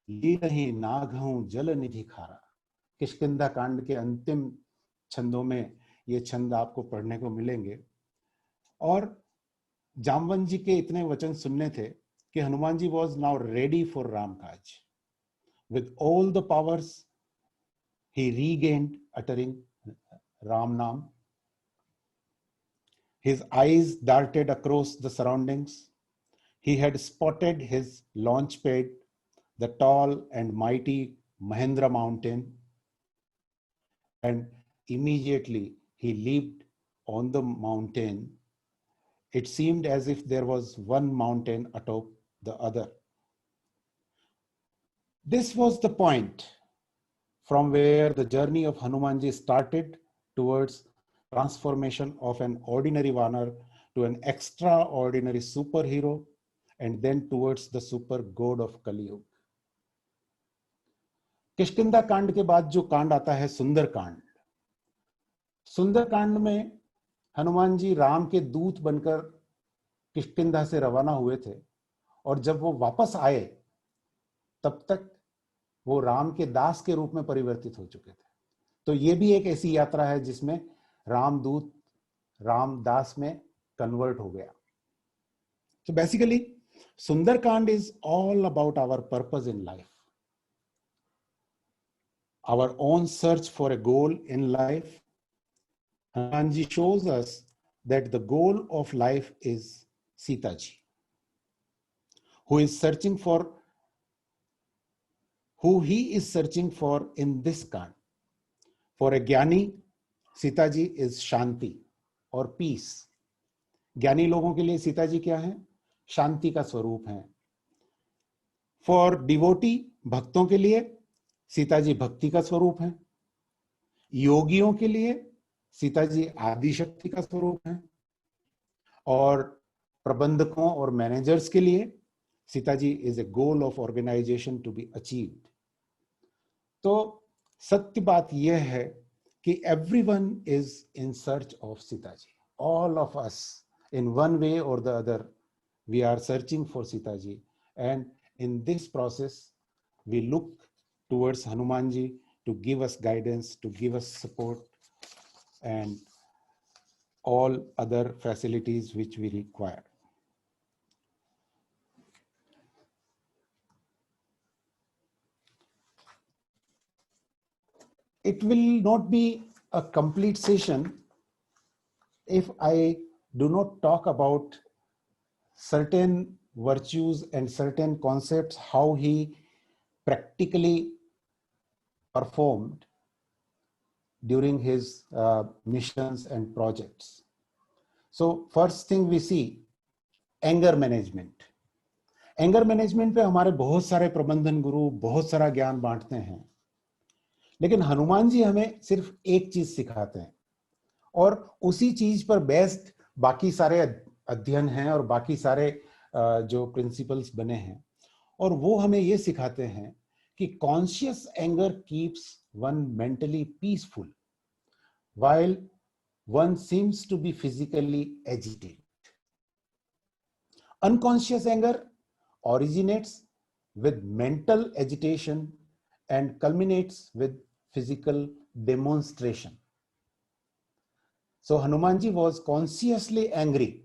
लीलहि नागहु जल निधि खारा. किष्किंधा कांड के अंतिम छंदों में ये छंद आपको पढ़ने को मिलेंगे। और जामवंत जी के इतने वचन सुनने थे कि Hanuman ji was now ready for Ram kaj. With all the powers he regained uttering Ram Nam. His eyes darted across the surroundings. He had spotted his launch pad, the tall and mighty Mahendra mountain, and immediately he leaped on the mountain. It seemed as if there was one mountain atop the other. This was the point from where the journey of Hanumanji started towards transformation of an ordinary Vanar to an extraordinary superhero, and then towards the super god of Kali Yuga. Kishkindha कांड के बाद जो कांड आता है सुंदर कांड, सुंदर कांड में हनुमान जी राम के दूत बनकर किष्किंधा से रवाना हुए थे, और जब वो वापस आए तब तक वो राम के दास के रूप में परिवर्तित हो चुके थे। तो ये भी एक ऐसी यात्रा है जिसमें रामदूत रामदास में कन्वर्ट हो गया। So basically, Sundarkand is all about our purpose in life, our own search for a goal in life. Hanumanji shows us that the goal of life is Sita ji, who he is searching for in this Kand. For a Jnani, Sita ji is Shanti or peace. ज्ञानी लोगों के लिए सीता जी क्या है? शांति का स्वरूप है। फॉर डिवोटी, भक्तों के लिए सीता जी भक्ति का स्वरूप है। योगियों के लिए सीता जी आदि शक्ति का स्वरूप है। और प्रबंधकों और मैनेजर्स के लिए Sita ji is a goal of organization to be achieved. तो सत्य बात यह है कि everyone is in search of Sita ji. All of us in one way or the other, we are searching for Sita ji, and in this process we look towards Hanuman ji to give us guidance, to give us support and all other facilities which we require. It will not be a complete session if I do not talk about certain virtues and certain concepts, how he practically performed during his missions and projects. So first thing we see, anger management. Anger management पे हमारे बहुत सारे प्रबंधन गुरु बहुत सारा ज्ञान बांटते हैं, लेकिन हनुमान जी हमें सिर्फ एक चीज सिखाते हैं, और उसी चीज पर बेस्ड बाकी सारे अध्ययन हैं और बाकी सारे जो प्रिंसिपल्स बने हैं। और वो हमें ये सिखाते हैं कि conscious anger keeps one mentally peaceful while one seems to be physically agitated. Unconscious anger originates with mental agitation and culminates with physical demonstration. So Hanumanji was consciously angry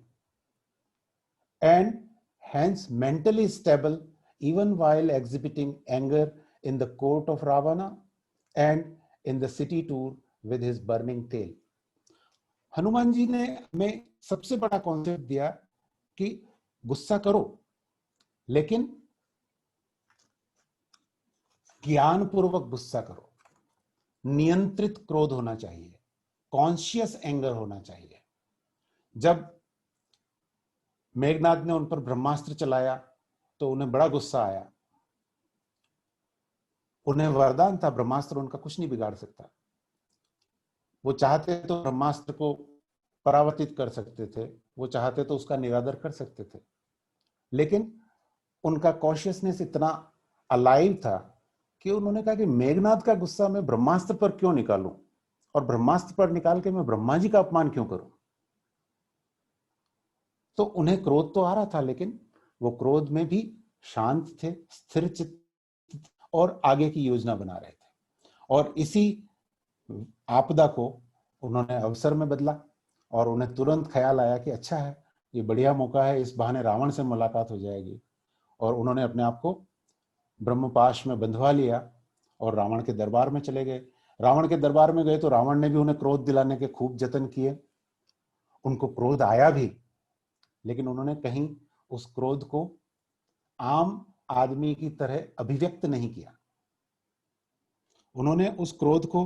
and hence mentally stable even while exhibiting anger in the court of Ravana and in the city tour with his burning tail. Hanuman ji ने हमें सबसे बड़ा कॉन्सेप्ट दिया कि गुस्सा करो, लेकिन ज्ञानपूर्वक गुस्सा करो, नियंत्रित क्रोध होना चाहिए, कॉन्शियस एंगर होना चाहिए। जब मेघनाद ने उन पर ब्रह्मास्त्र चलाया तो उन्हें बड़ा गुस्सा आया। उन्हें वरदान था, ब्रह्मास्त्र उनका कुछ नहीं बिगाड़ सकता। वो चाहते तो ब्रह्मास्त्र को परावर्तित कर सकते थे, वो चाहते तो उसका निरादर कर सकते थे, लेकिन उनका कॉन्शियसनेस इतना अलाइव था कि उन्होंने कहा कि मेघनाद का गुस्सा मैं ब्रह्मास्त्र पर क्यों निकालूं, और ब्रह्मास्त्र पर निकाल के मैं ब्रह्मा जी का अपमान क्यों करूं। तो उन्हें क्रोध तो आ रहा था, लेकिन वो क्रोध में भी शांत थे, स्थिर चित्त और आगे की योजना बना रहे थे। और इसी आपदा को उन्होंने अवसर में बदला और उन्हें तुरंत ख्याल आया कि अच्छा है, ये बढ़िया मौका है, इस बहाने रावण से मुलाकात हो जाएगी। और उन्होंने अपने आप को ब्रह्मपाश में बंधवा लिया और रावण के दरबार में चले गए। रावण के दरबार में गए तो रावण ने भी उन्हें क्रोध दिलाने के खूब जतन किए। उनको क्रोध आया भी, लेकिन उन्होंने कहीं उस क्रोध को आम आदमी की तरह अभिव्यक्त नहीं किया। उन्होंने उस क्रोध को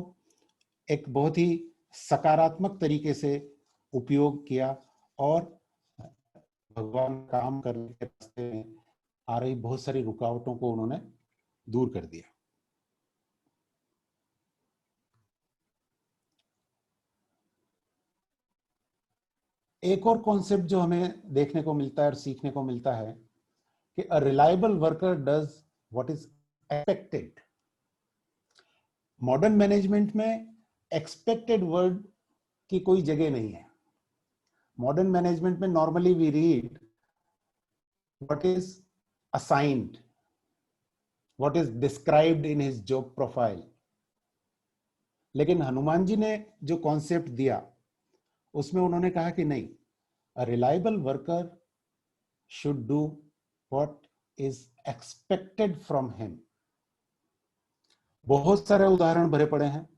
एक बहुत ही सकारात्मक तरीके से उपयोग किया और भगवान काम करने के रास्ते में आ रही बहुत सारी रुकावटों को उन्होंने दूर कर दिया। एक और कॉन्सेप्ट जो हमें देखने को मिलता है और सीखने को मिलता है कि a reliable worker does what is expected. Modern management में एक्सपेक्टेड वर्ड की कोई जगह नहीं है। मॉडर्न मैनेजमेंट में normally we read what is assigned, what is described in his job profile. लेकिन हनुमान जी ने जो कॉन्सेप्ट दिया उसमें उन्होंने कहा कि नहीं, अ reliable worker should do what is expected from him. बहुत सारे उदाहरण भरे पड़े हैं।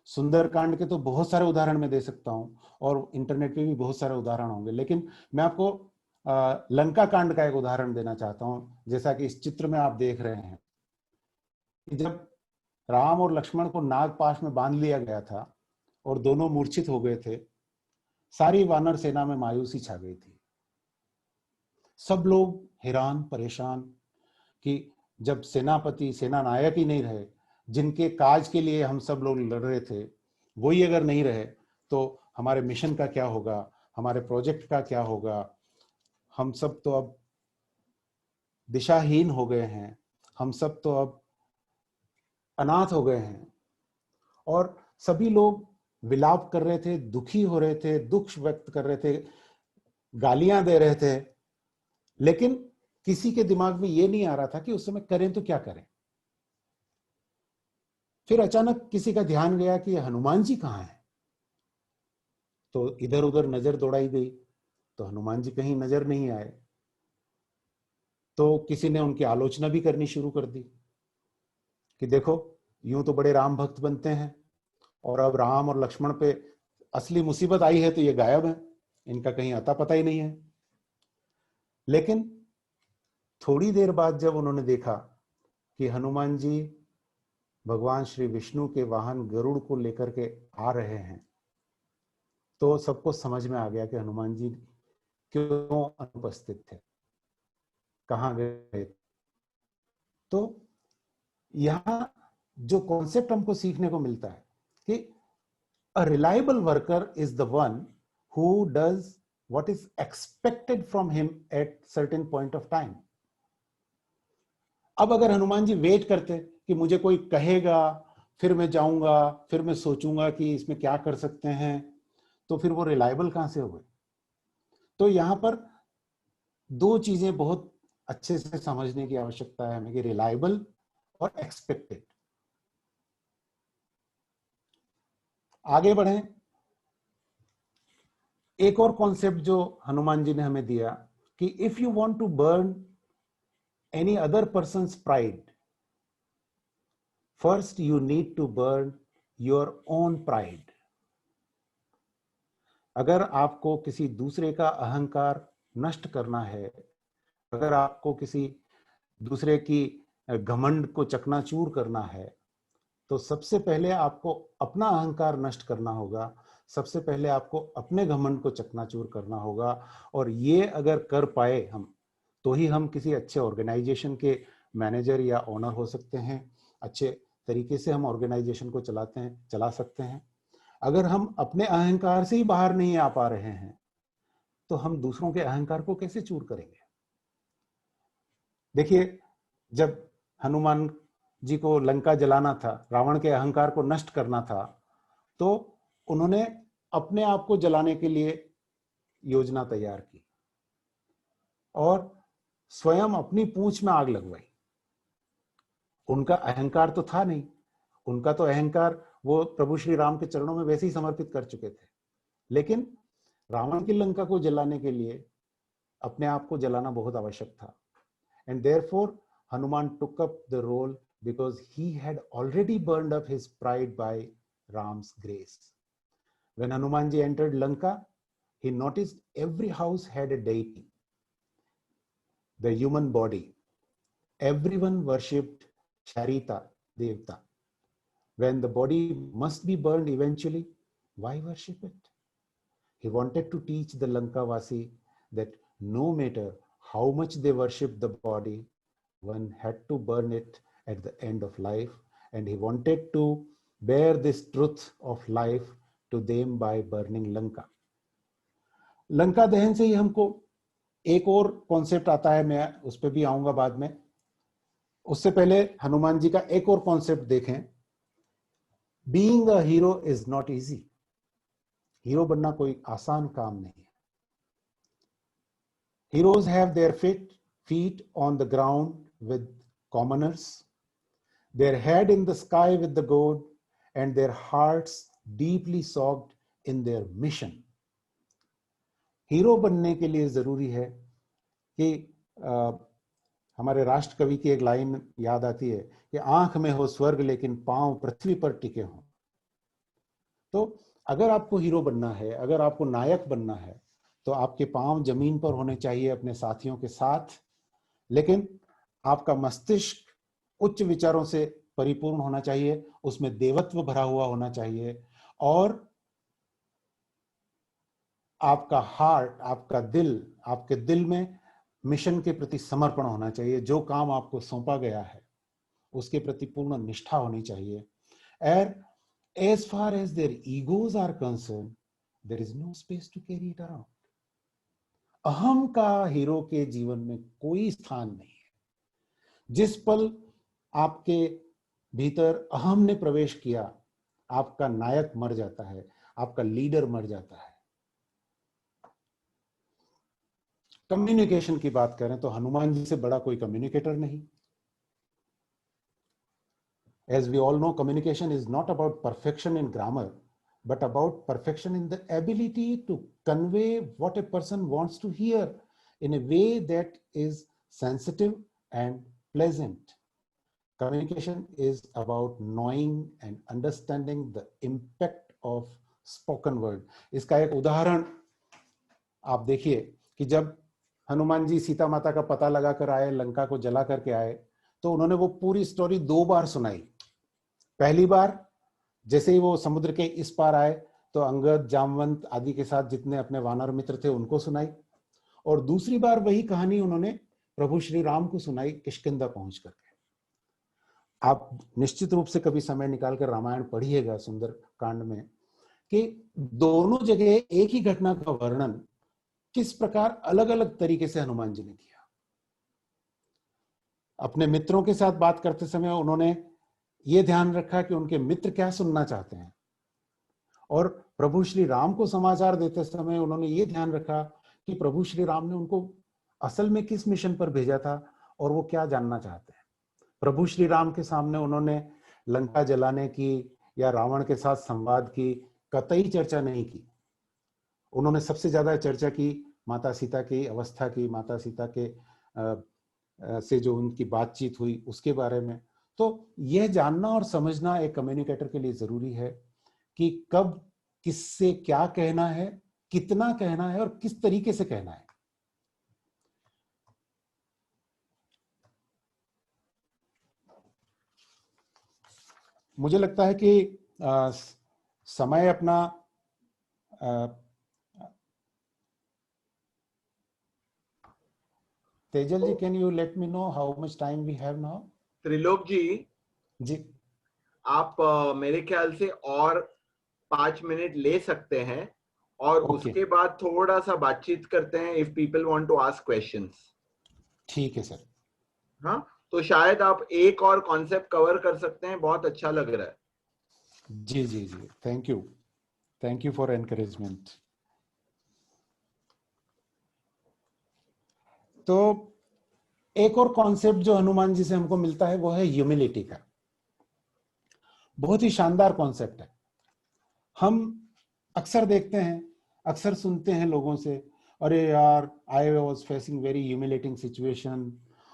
सुंदरकांड के तो बहुत सारे उदाहरण मैं दे सकता हूं और इंटरनेट पे भी बहुत सारे उदाहरण होंगे, लेकिन मैं आपको लंका कांड का एक उदाहरण देना चाहता हूं। जैसा कि इस चित्र में आप देख रहे हैं कि जब राम और लक्ष्मण को नागपाश में बांध लिया गया था और दोनों मूर्छित हो गए थे, सारी वानर सेना में मायूसी छा गई थी। सब लोग हैरान परेशान कि जब सेनापति सेना नायक ही नहीं रहे, जिनके काज के लिए हम सब लोग लड़ रहे थे, वही अगर नहीं रहे तो हमारे मिशन का क्या होगा, हमारे प्रोजेक्ट का क्या होगा। हम सब तो अब दिशाहीन हो गए हैं, हम सब तो अब अनाथ हो गए हैं। और सभी लोग विलाप कर रहे थे, दुखी हो रहे थे, दुख व्यक्त कर रहे थे, गालियां दे रहे थे, लेकिन किसी के दिमाग में यह नहीं आ रहा था कि उस समय करें तो क्या करें। फिर अचानक किसी का ध्यान गया कि हनुमान जी कहाँ हैं। तो इधर उधर नजर दौड़ाई गई तो हनुमान जी कहीं नजर नहीं आए। तो किसी ने उनकी आलोचना भी करनी शुरू कर दी कि देखो, यूं तो बड़े राम भक्त बनते हैं और अब राम और लक्ष्मण पे असली मुसीबत आई है तो ये गायब है, इनका कहीं अता पता ही नहीं है। लेकिन थोड़ी देर बाद जब उन्होंने देखा कि हनुमान जी भगवान श्री विष्णु के वाहन गरुड़ को लेकर के आ रहे हैं, तो सबको समझ में आ गया कि हनुमान जी क्यों अनुपस्थित थे, कहां गए। तो यहां जो कॉन्सेप्ट हमको सीखने को मिलता है कि a reliable worker is the one who does what is expected from him at certain point of time. अब अगर हनुमान जी वेट करते कि मुझे कोई कहेगा, फिर मैं जाऊंगा, फिर मैं सोचूंगा कि इसमें क्या कर सकते हैं, तो फिर वो रिलायबल कहां से हो गए। तो यहां पर दो चीजें बहुत अच्छे से समझने की आवश्यकता है हमें कि रिलायबल और एक्सपेक्टेड। आगे बढ़ें। एक और कॉन्सेप्ट जो हनुमान जी ने हमें दिया कि if you want to burn any other person's pride, first you need to burn your own pride. अगर आपको किसी दूसरे का अहंकार नष्ट करना है, अगर आपको किसी दूसरे की घमंड को चकनाचूर करना है, तो सबसे पहले आपको अपना अहंकार नष्ट करना होगा, सबसे पहले आपको अपने घमंड को चकनाचूर करना होगा। और ये अगर कर पाए हम, तो ही हम किसी अच्छे ऑर्गेनाइजेशन के मैनेजर या ओनर हो सकते हैं, अच्छे तरीके से हम ऑर्गेनाइजेशन को चला सकते हैं। अगर हम अपने अहंकार से ही बाहर नहीं आ पा रहे हैं, तो हम दूसरों के अहंकार को कैसे चूर करेंगे। देखिए, जब हनुमान जी को लंका जलाना था, रावण के अहंकार को नष्ट करना था, तो उन्होंने अपने आप को जलाने के लिए योजना तैयार की और स्वयं अपनी पूंछ में आग लगवाई। उनका अहंकार तो था नहीं, उनका तो अहंकार वो प्रभु श्री राम के चरणों में वैसे ही समर्पित कर चुके थे। लेकिन रावण की लंका को जलाने के लिए अपने आप को जलाना बहुत आवश्यक था। And therefore Hanuman took up the role because he had already burned up his pride by Ram's grace. When Hanumanji entered Lanka, he noticed every house had a deity, the human body. Everyone worshipped Charita Devta. When the body must be burned eventually, why worship it? He wanted to teach the Lankavasi that no matter how much they worshipped the body, one had to burn it at the end of life, and he wanted to bear this truth of life to them by burning Lanka. Lanka दहन से ही हमको एक और कॉन्सेप्ट आता है, मैं उस पर भी आऊंगा बाद में। उससे पहले हनुमान जी का एक और कॉन्सेप्ट देखें। Being a hero is not easy. Hero बनना कोई आसान काम नहीं है। Heroes have their feet on the ground with commoners, their head in the sky with the god, and their hearts deeply soaked in their mission. Hero बनने के लिए जरूरी है कि हमारे राष्ट्र कवि की एक लाइन याद आती है कि आंख में हो स्वर्ग लेकिन पांव पृथ्वी पर टिके हों। तो अगर आपको हीरो बनना है, अगर आपको नायक बनना है, तो आपके पांव जमीन पर होने चाहिए अपने साथियों के साथ, लेकिन आपका मस्तिष्क उच्च विचारों से परिपूर्ण होना चाहिए, उसमें देवत्व भरा हुआ होना चाहिए, और आपका हार्ट, आपका दिल, आपके दिल में मिशन के प्रति समर्पण होना चाहिए। जो काम आपको सौंपा गया है उसके प्रति पूर्ण निष्ठा होनी चाहिए। और as far as their egos are concerned, there is no space to carry it around. अहम का हीरो के जीवन में कोई स्थान नहीं है। जिस पल आपके भीतर अहम ने प्रवेश किया, आपका नायक मर जाता है, आपका लीडर मर जाता है। कम्युनिकेशन की बात करें तो हनुमान जी से बड़ा कोई कम्युनिकेटर नहीं। As we all know, communication is not about perfection in grammar, but about perfection in the ability to convey what a person wants to hear in a way that is sensitive and pleasant. Communication is about knowing and understanding the impact of spoken word. इसका एक उदाहरण आप देखिए कि जब हनुमान जी सीता माता का पता लगा कर आए, लंका को जला करके आए, तो उन्होंने वो पूरी स्टोरी 2 बार सुनाई। पहली बार जैसे ही वो समुद्र के इस पार आए तो अंगद, जामवंत आदि के साथ जितने अपने वानर मित्र थे उनको सुनाई, और दूसरी बार वही कहानी उन्होंने प्रभु श्री राम को सुनाई किष्किंधा पहुंच करके। आप निश्चित रूप से कभी समय निकालकर रामायण पढ़िएगा सुंदर कांड में, कि दोनों जगह एक ही घटना का वर्णन किस प्रकार अलग अलग तरीके से हनुमान जी ने किया। अपने मित्रों के साथ बात करते समय उन्होंने ये ध्यान रखा कि उनके मित्र क्या सुनना चाहते हैं, और प्रभु श्री राम को समाचार देते समय उन्होंने ये ध्यान रखा कि प्रभु श्री राम ने उनको असल में किस मिशन पर भेजा था और वो क्या जानना चाहते हैं। प्रभु श्री राम के सामने उन्होंने लंका जलाने की या रावण के साथ संवाद की कतई चर्चा नहीं की। उन्होंने सबसे ज्यादा चर्चा की माता सीता की अवस्था की, माता सीता के से जो उनकी बातचीत हुई उसके बारे में। तो यह जानना और समझना एक कम्युनिकेटर के लिए जरूरी है कि कब किससे क्या कहना है, कितना कहना है और किस तरीके से कहना है। मुझे लगता है कि समय अपना Tejal ji, can you let me know how much time we have now? Trilok ji, आप मेरे ख्याल से और 5 मिनट ले सकते हैं, और उसके बाद थोड़ा सा बातचीत करते हैं if people want to ask questions. ठीक है सर। हाँ, तो शायद आप एक और कॉन्सेप्ट कवर कर सकते हैं, बहुत अच्छा लग रहा है। जी जी जी, थैंक यू फॉर एनकरेजमेंट। तो एक और कॉन्सेप्ट जो हनुमान जी से हमको मिलता है वो है ह्यूमिलिटी का। बहुत ही शानदार कॉन्सेप्ट है। हम अक्सर देखते हैं, अक्सर सुनते हैं लोगों से, अरे यार I was facing very humiliating situation,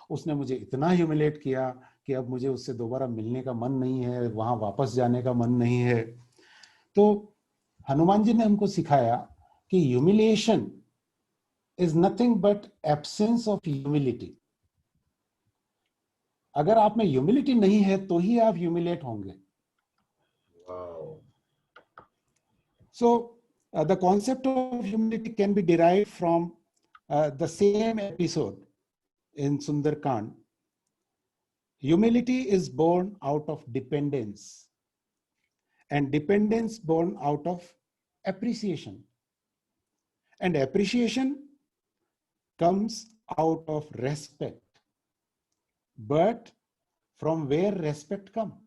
उसने मुझे इतना ह्यूमिलेट किया कि अब मुझे उससे दोबारा मिलने का मन नहीं है, वहां वापस जाने का मन नहीं है। तो हनुमान जी ने हमको सिखाया कि humiliation is nothing but absence of humility. अगर आप में ह्यूमिलिटी नहीं है तो ही आप ह्यूमिलेट होंगे। Wow. So the concept of humility can be derived from the same episode in Sundarkand. Humility is born out of dependence, and dependence born out of appreciation, and appreciation comes out of respect. But from where respect comes?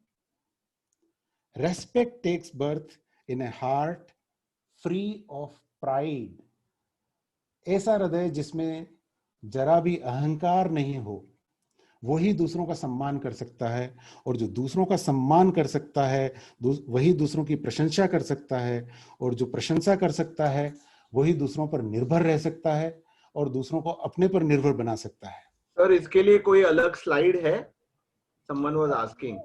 Respect takes birth in a heart free of pride. ऐसा हृदय जिसमें जरा भी अहंकार नहीं हो, वही दूसरों का सम्मान कर सकता है, और जो दूसरों का सम्मान कर सकता है वही दूसरों की प्रशंसा कर सकता है, और जो प्रशंसा कर सकता है वही दूसरों पर निर्भर रह सकता है और दूसरों को अपने पर निर्भर बना सकता है। सर इसके लिए कोई अलग स्लाइड है? Someone was asking.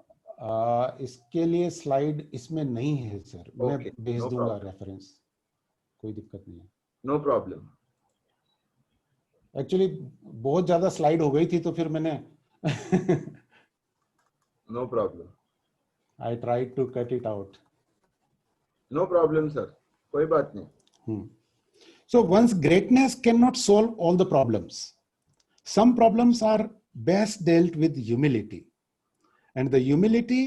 इसके लिए स्लाइड इसमें नहीं है सर, मैं Okay, भेज no दूंगा problem. रेफरेंस, कोई दिक्कत नहीं है। No problem. एक्चुअली बहुत ज्यादा स्लाइड हो गई थी तो फिर मैंने No problem. I tried to cut it out. No problem, sir. कोई बात नहीं. So one's greatness cannot solve all the problems. Some problems are best dealt with humility, and the humility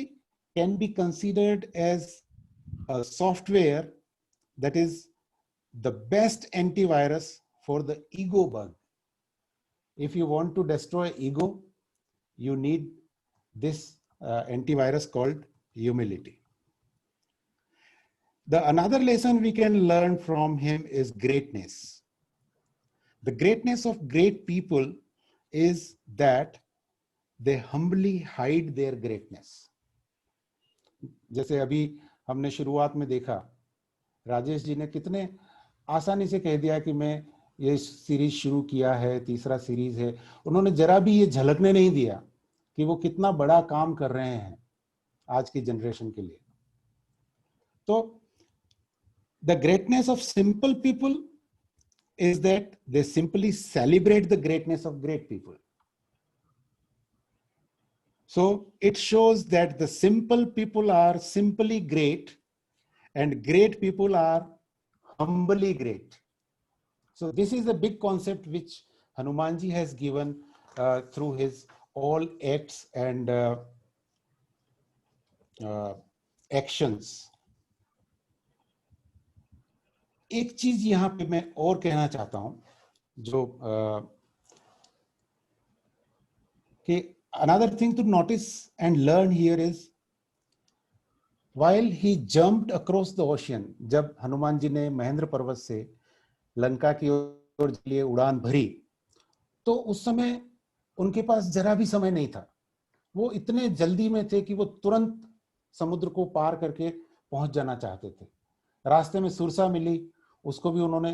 can be considered as a software that is the best antivirus for the ego bug. If you want to destroy ego, you need this antivirus called humility. The another lesson we can learn from him is greatness. The greatness of great people is that they humbly hide their greatness. जैसे अभी हमने शुरुआत में देखा, राजेश जी ने कितने आसानी से कह दिया कि मैं ये सीरीज शुरू किया है, तीसरा सीरीज है। उन्होंने जरा भी ये झलकने नहीं दिया कि वो कितना बड़ा काम कर रहे हैं आज की जनरेशन के लिए। तो the greatness of simple people is that they simply celebrate the greatness of great people. So it shows that the simple people are simply great and great people are humbly great. So this is a big concept which Hanumanji has given through his all acts and actions. एक चीज यहां पे मैं और कहना चाहता हूं, जो कि another thing to notice and learn here is while he jumped across the ocean, जब हनुमान जी ने महेंद्र पर्वत से लंका की ओर के लिए उड़ान भरी, तो उस समय उनके पास जरा भी समय नहीं था। वो इतने जल्दी में थे कि वो तुरंत समुद्र को पार करके पहुंच जाना चाहते थे। रास्ते में सुरसा मिली, उसको भी उन्होंने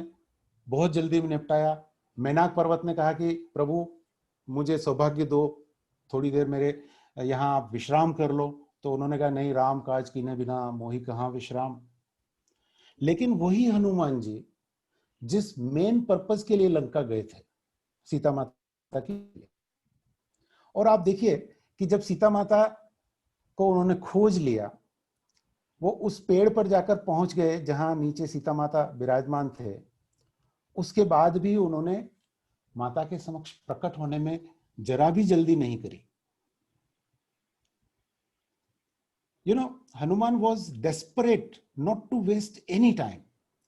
बहुत जल्दी में निपटाया। मैनाक पर्वत ने कहा कि प्रभु मुझे सौभाग्य दो, थोड़ी देर मेरे यहाँ आप विश्राम कर लो। तो उन्होंने कहा नहीं, राम काज कीने बिना मोहि कहाँ विश्राम। लेकिन वही हनुमान जी जिस मेन पर्पस के लिए लंका गए थे, सीता माता के लिए, और आप देखिए कि जब सीता माता को उन्होंने खोज लिया, वो उस पेड़ पर जाकर पहुंच गए जहां नीचे सीता माता विराजमान थे। उसके बाद भी उन्होंने माता के समक्ष प्रकट होने में जरा भी जल्दी नहीं करी। You know, Hanuman was desperate not to waste any time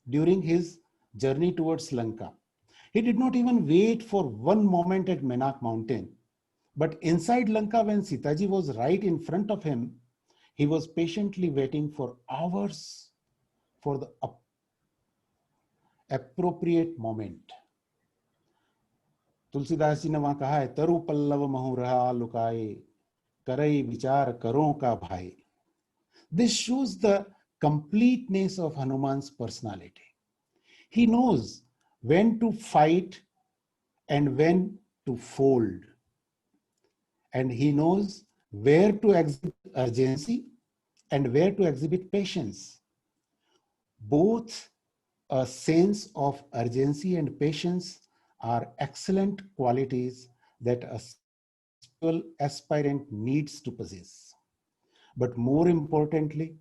during his journey towards Lanka. He did not even wait for one moment at Menak mountain. But inside Lanka, when Sitaji was right in front of him, he was patiently waiting for hours for the appropriate moment. Tulsidas ji ने वहां कहा है, तरु पल्लव महु रहा लुकाए, करई विचार करों का भाई। This shows the completeness of Hanuman's personality. He knows when to fight and when to fold. And he knows where to exhibit urgency and where to exhibit patience. Both a sense of urgency and patience are excellent qualities that a spiritual aspirant needs to possess. But more importantly,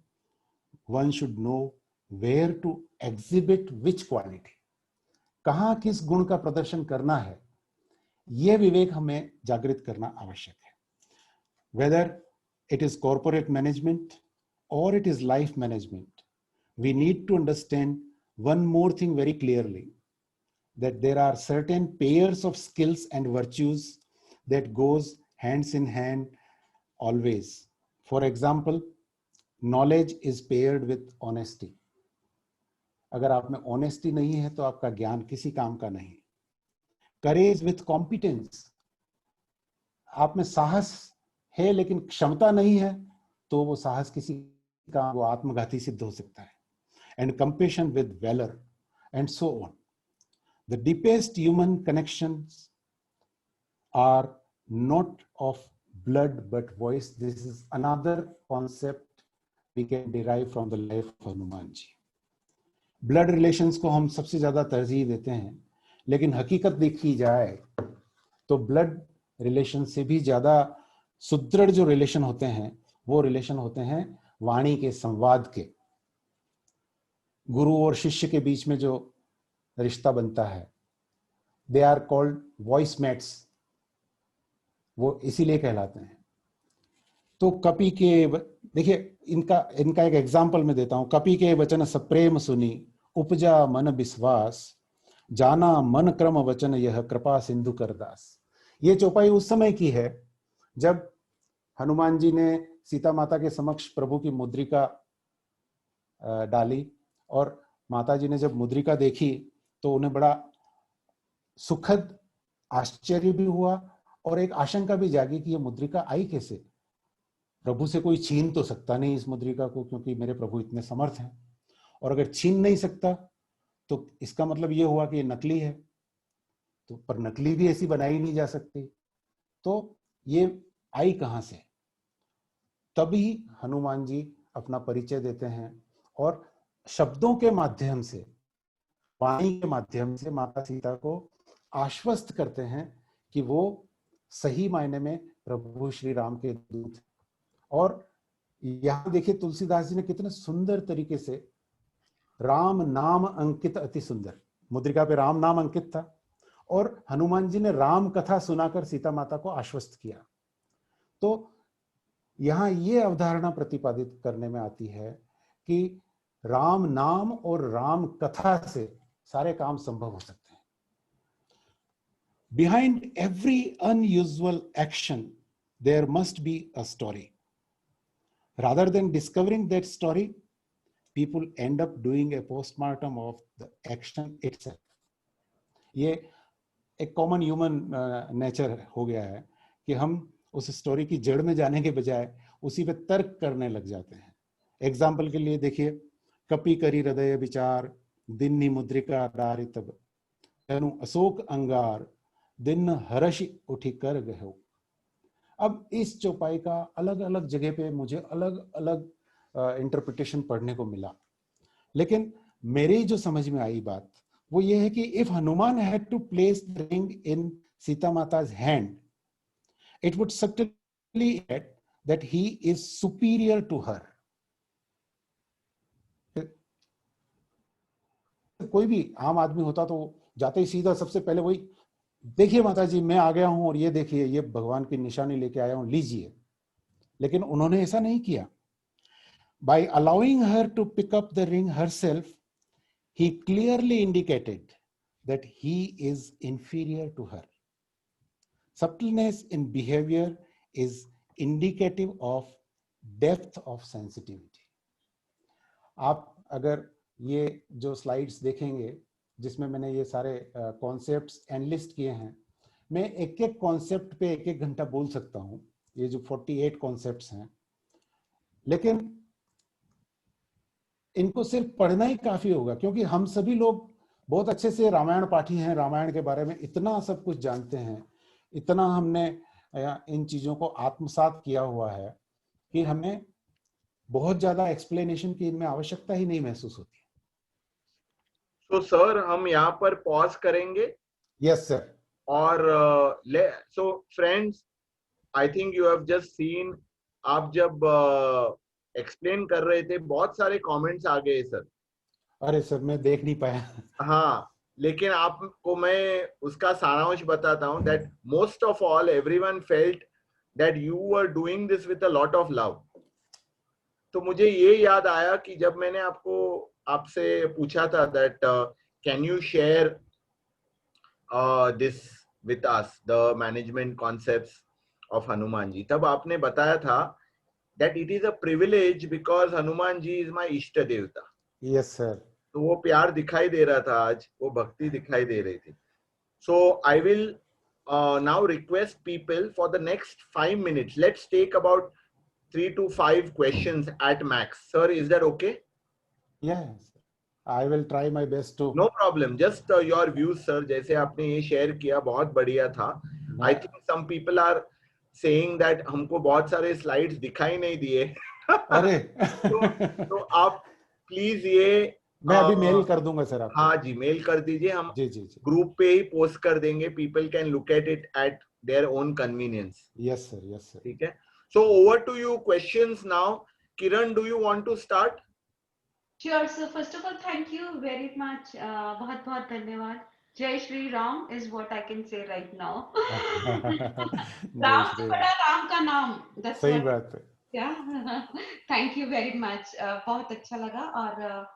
one should know where to exhibit which quality. कहाँ किस गुण का प्रदर्शन करना है, यह विवेक हमें जागृत करना आवश्यक है. Whether it is corporate management or it is life management, we need to understand one more thing very clearly, that there are certain pairs of skills and virtues that goes hands in hand always. For example, knowledge is paired with honesty. अगर आप में honesty नहीं है तो आपका ज्ञान किसी काम का नहीं. Courage with competence. आप में साहस है लेकिन क्षमता नहीं है तो वो साहस किसी का वो आत्मघाती सिद्ध हो सकता है. And compassion with valor, and so on. The deepest human connections are not of blood but voice. This is another concept we can derive from the life of Hanuman ji. Blood relations को हम सबसे ज्यादा तरजीह देते हैं, लेकिन हकीकत देखी जाए तो ब्लड रिलेशन से भी ज्यादा सुदृढ़ जो रिलेशन होते हैं वो रिलेशन होते हैं वाणी के, संवाद के. गुरु और शिष्य के बीच में जो रिश्ता बनता है, they are called voice mates, वो इसीलिए कहलाते हैं. तो कपि के, देखिए इनका एक एग्जाम्पल मैं देता हूं. कपि के वचन सप्रेम सुनी, उपजा मन विश्वास, जाना मन क्रम वचन यह कृपा सिंधु करदास. ये चौपाई उस समय की है जब हनुमान जी ने सीता माता के समक्ष प्रभु की मुद्रिका डाली, और माता जी ने जब मुद्रिका देखी तो उन्हें बड़ा सुखद आश्चर्य भी हुआ और एक आशंका भी जागी कि ये मुद्रिका आई कैसे. प्रभु से कोई छीन तो सकता नहीं इस मुद्रिका को, क्योंकि मेरे प्रभु इतने समर्थ हैं, और अगर छीन नहीं सकता तो इसका मतलब ये हुआ कि ये नकली है. तो पर नकली भी ऐसी बनाई नहीं जा सकती, तो ये आई कहां से. तभी हनुमान जी अपना परिचय देते हैं और शब्दों के माध्यम से, वाणी के माध्यम से माता सीता को आश्वस्त करते हैं कि वो सही मायने में प्रभु श्री राम के दूत. और यहां देखिए तुलसीदास जी ने कितने सुंदर तरीके से राम नाम अंकित, अति सुंदर, मुद्रिका पे राम नाम अंकित था और हनुमान जी ने राम कथा सुनाकर सीता माता को आश्वस्त किया. तो यहां ये अवधारणा प्रतिपादित करने में आती है कि राम नाम और राम कथा से सारे काम संभव हो सकते हैं. Behind every unusual action, there must be a story. Rather than discovering that story, people end up doing a postmortem of the action itself. ये एक कॉमन ह्यूमन नेचर हो गया है कि हम उस स्टोरी की जड़ में जाने के बजाय उसी पे तर्क करने लग जाते हैं. एग्जाम्पल के लिए देखिए, कपि करी हृदय विचार, दिन्नी मुद्रिका डारि तब, तनु अशोक अंगार, दिन हर्ष उठी कर गहो. अब इस चौपाई का अलग अलग जगह पे मुझे अलग अलग इंटरप्रिटेशन पढ़ने को मिला, लेकिन मेरी जो समझ में आई बात वो ये है कि if Hanuman had to place the ring in Sita माता's hand, it would certainly add that he is superior to her. कोई भी आम आदमी होता तो जाते ही सीधा सबसे पहले वही, देखिए माता जी मैं आ गया हूं और ये देखिए ये भगवान की निशानी लेके आया हूं, लीजिए. लेकिन उन्होंने ऐसा नहीं किया. By allowing her to pick up the ring herself, he clearly indicated that he is inferior to her. Subtleness in behavior is indicative of depth of sensitivity. आप अगर ये जो स्लाइड्स देखेंगे जिसमें मैंने ये सारे कॉन्सेप्ट्स एनलिस्ट किए हैं, मैं एक एक कॉन्सेप्ट पे एक घंटा बोल सकता हूँ. ये जो 48 कॉन्सेप्ट्स हैं, लेकिन इनको सिर्फ पढ़ना ही काफी होगा, क्योंकि हम सभी लोग बहुत अच्छे से रामायण पाठी हैं, रामायण के बारे में इतना सब कुछ जानते हैं, इतना हमने इन चीजों को आत्मसात किया हुआ है कि हमें बहुत ज्यादा एक्सप्लेनेशन की इनमें आवश्यकता ही नहीं महसूस होती। तो सर हम यहाँ पर पॉज करेंगे। Yes sir. और so friends, I think you have just seen, आप जब एक्सप्लेन कर रहे थे बहुत सारे कमेंट्स आ गए सर। अरे सर मैं देख नहीं पाया। हाँ, लेकिन आपको मैं उसका सारांश बताता हूँ, that most of all everyone felt that you are doing this with a lot of love. तो मुझे ये याद आया कि जब मैंने आपसे पूछा था that can you share this with us, the management concepts of Hanuman ji, तब आपने बताया था that it is a privilege because Hanuman ji is my इष्ट देवता। Yes sir. तो वो प्यार दिखाई दे रहा था आज, वो भक्ति दिखाई दे रही थी। So I will now request people for the next 5 minutes. Let's take about 3 to 5 questions at max. Sir, is that okay? Yes, I will try my best to. No problem. Just your views, sir. जैसे आपने ये शेयर किया बहुत बढ़िया था. I think some people are saying that हमको बहुत सारे slides दिखाई नहीं दिए. अरे तो आप प्लीज ये मैं अभी मेल कर दूंगा सर आपको। हाँ जी, मेल कर दीजिए, हम जी जी जी ग्रुप पे ही पोस्ट कर देंगे. People can look at it at their own convenience. Yes sir, yes sir. ठीक है. So over to you, questions now. Kiran, do you want to start? Sure. So first of all, thank you very much. बहुत बहुत धन्यवाद. जय Shri Ram is what I can say right now. Ram से बड़ा राम का नाम. सही बात है. Yeah. Thank you very much. बहुत अच्छा लगा और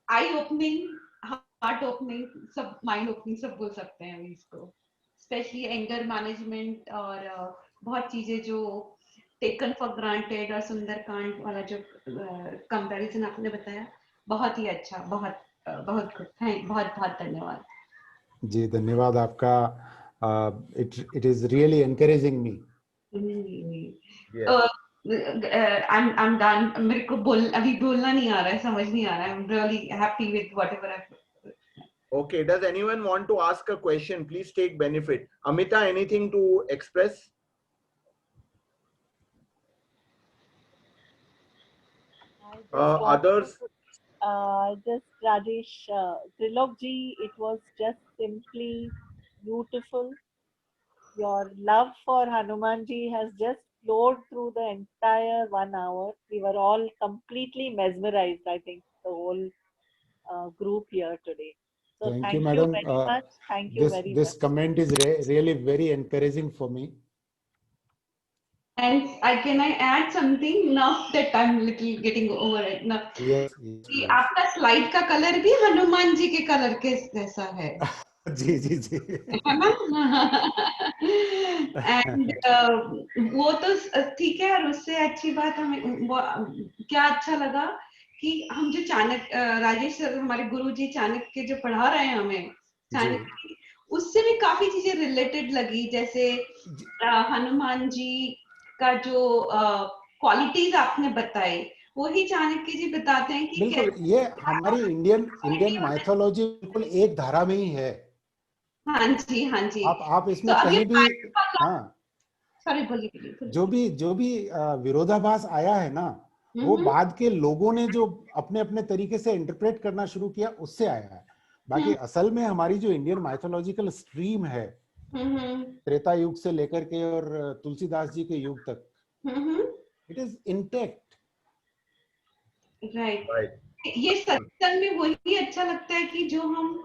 आई ओपनिंग, हार्ट ओपनिंग, सब माइंड ओपनिंग सब बोल सकते हैं इसको. स्पेशली एंगर मैनेजमेंट और बहुत चीजें जो टेकन फॉर ग्रांटेड और सुंदरकांड वाला जो कंपैरिजन आपने बताया, बहुत ही अच्छा, बहुत बहुत बहुत बहुत धन्यवाद. जी धन्यवाद आपका. It is really encouraging me. I'm done. मेरे को अभी बोलना नहीं आ रहा है, समझ नहीं आ रहा है. I'm really happy with whatever I've. Okay. Does anyone want to ask a question? Please take benefit. Amita, anything to express? Others? Just Rajesh, Trilok ji, it was just simply beautiful. Your love for Hanuman ji has just flowed through the entire 1 hour. We were all completely mesmerized, I think, the whole group here today. So thank you, madam. Very much. Thank you very much. This comment is really very encouraging for me. And can I add something now that I'm little getting over it now? Yes. कि आपका स्लाइड का कलर भी हनुमान जी के कलर के जैसा है. जी जी जी. है ना? एंड वो तो ठीक है. और उससे अच्छी बात हमें क्या अच्छा लगा कि हम जो चाणक्य, राजेश सर हमारे गुरुजी चाणक्य जो पढ़ा रहे हैं हमें, चाणक्य, उससे भी काफी चीजें रिलेटेड लगी. जैसे हनुमान जी का जो क्वालिटीज आपने बताई, वही चाणक्य जी बताते हैं कि बिल्कुल ये हमारी इंडियन माइथोलॉजी बिल्कुल एक धारा में ही है. हाँ जी, हाँ जी. आप इसमें तो कहीं भी सॉरी बोलिए. जो भी विरोधाभास आया है ना, वो बाद के लोगों ने जो अपने अपने तरीके से इंटरप्रेट करना शुरू किया, उससे आया है. बाकी असल में हमारी जो इंडियन माइथोलॉजिकल स्ट्रीम है, त्रेता युग से लेकर के और तुलसीदास जी के युग तक, इट इज इंटैक्ट. राइट. ये सत्संग में वही अच्छा लगता है कि जो हम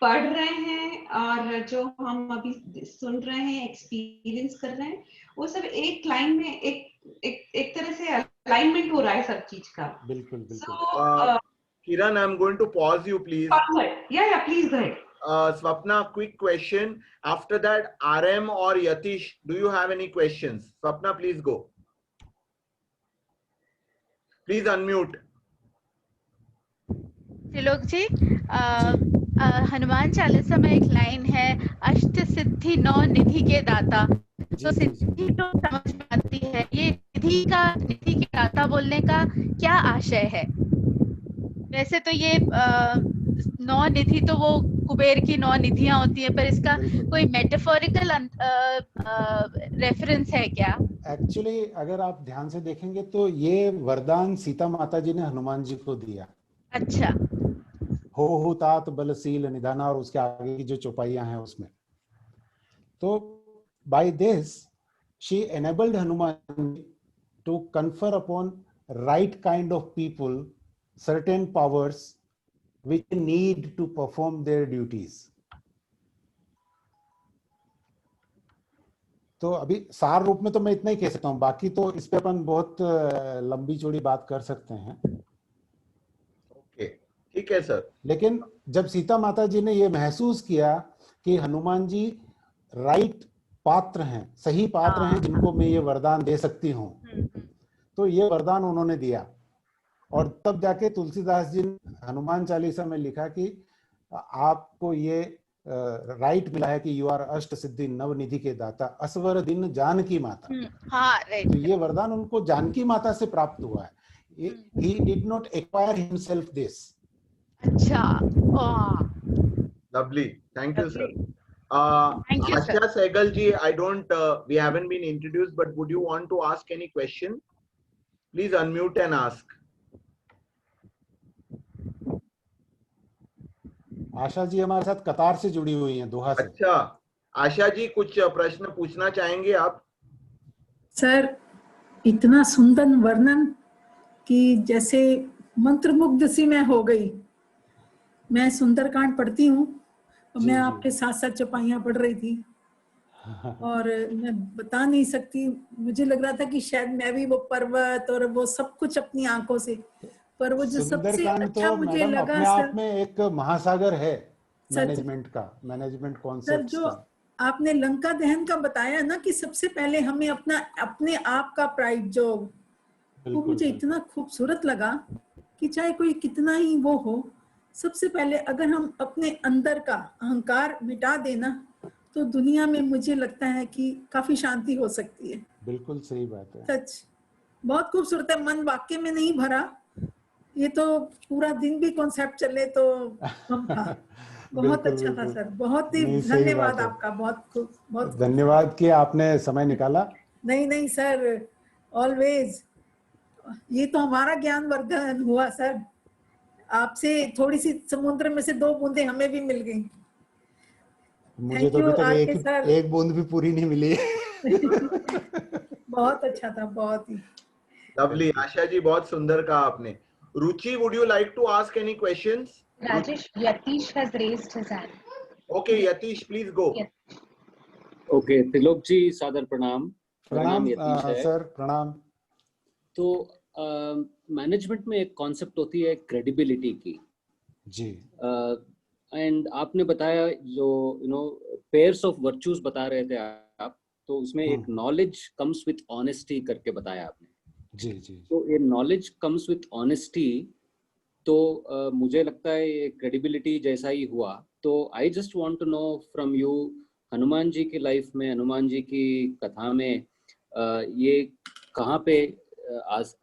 पढ़ रहे हैं और जो हम अभी सुन रहे हैं, एक्सपीरियंस कर रहे हैं, वो सब एक लाइन में एक तरह से अलाइनमेंट हो रहा है सब चीज का. बिल्कुल बिल्कुल. Kiran, I'm going to pause you, please. Yeah, please go ahead. Swapna, quick question. After that, RM or Yatish, do you have any questions? Swapna, please go. Please unmute. Trilok जी, हनुमान चालीसा में एक लाइन है, अष्ट सिद्धि नौ निधि के दाता. तो सिद्धि तो समझ में आती है, ये निधि के दाता बोलने का क्या आशय है? वैसे तो ये 9 निधि तो वो कुबेर की 9 निधियां होती हैं, पर इसका बिल्कुल। कोई मेटाफोरिकल रेफरेंस है क्या? एक्चुअली अगर आप ध्यान से देखेंगे तो ये वरदान सीता माता जी ने हनुमान जी को दिया। अच्छा। हो तात बलशील निधाना, और उसके आगे की जो चौपाइयां हैं उसमें, तो by this she enabled Hanuman to confer upon right kind of people certain powers which they need to perform their duties. तो अभी सार रूप में तो मैं इतना ही कह सकता हूँ, बाकी तो इस पे अपन बहुत लंबी चौड़ी बात कर सकते हैं। ओके, ठीक है सर। लेकिन जब सीता माता जी ने ये महसूस किया कि हनुमान जी राइट पात्र हैं, सही पात्र हैं जिनको मैं ये वरदान दे सकती हूँ, तो ये वरदान उन्होंने दिया। और तब जाके तुलसीदास जी ने हनुमान चालीसा में लिखा कि आपको ये राइट मिला है कि यू आर अष्ट सिद्धि नव निधि के दाता, असवर दिन जानकी माता। हाँ, राइट। तो ये वरदान उनको जानकी माता से प्राप्त हुआ है। He did not acquire himself this. अच्छा। Lovely. Thank you, sir. Thank you, sir. Asha Sehgal ji, I don't, we haven't been introduced, but would you want to ask any question? Please unmute and ask. Asha ji हमारे साथ कतार से जुड़ी हुई हैं, दोहा से। अच्छा, आशा जी कुछ प्रश्न पूछना चाहेंगे आप? सर, इतना सुंदर वर्णन कि जैसे मंत्रमुग्ध सी मैं हो गई। मैं सुंदरकांड पढ़ती हूँ, मैं आपके साथ साथ चौपाइयाँ पढ़ रही थी और मैं बता नहीं सकती, मुझे लग रहा था कि शायद मैं भी वो पर्वत और वो सब कुछ अपनी आंखों से, पर वो जो सबसे अच्छा तो मुझे लगा अपने आप में एक महासागर है मैनेजमेंट का, मैनेजमेंट सर, कॉन्सेप्ट्स जो का। आपने लंका दहन का बताया ना कि सबसे पहले हमें अपने आप का प्राइड, जो वो मुझे इतना खूबसूरत लगा कि चाहे कोई कितना ही वो हो, सबसे पहले अगर हम अपने अंदर का अहंकार मिटा देना तो दुनिया में मुझे लगता है कि काफी शांति हो सकती है। बिल्कुल सही बात है। सच बहुत खूबसूरत है, मन वाक्य में नहीं भरा, ये तो पूरा दिन भी कॉन्सेप्ट चले तो कम था। बहुत अच्छा था सर, बहुत ही धन्यवाद आपका, बहुत धन्यवाद कि आपने समय निकाला। नहीं सर, ऑलवेज। ये तो हमारा ज्ञान वर्धन हुआ सर, आपसे थोड़ी सी समुद्र में से 2 बूंदे हमें भी मिल गई। मुझे तो अभी तक एक बूंद भी पूरी नहीं मिली। बहुत अच्छा था, बहुत ही लवली। आशा जी बहुत सुंदर कहा आपने। रुचि, would you like to ask any questions? Rajesh, Yatish has raised his hand. Okay, Yatish, please go. Okay, Trilok जी सादर प्रणाम। प्रणाम यतीश है सर, प्रणाम। तो मैनेजमेंट में एक कॉन्सेप्ट होती है क्रेडिबिलिटी की जी, एंड आपने बताया जो पेयर्स ऑफ वर्च्यूज बता रहे थे आप, तो उसमें एक नॉलेज कम्स विथ ऑनेस्टी करके बताया आपने। जी। तो ये नॉलेज कम्स विथ ऑनेस्टी, तो मुझे लगता है ये क्रेडिबिलिटी जैसा ही हुआ। तो I just want to know from you, Hanuman ji की लाइफ में, हनुमान जी की कथा में ये कहाँ पे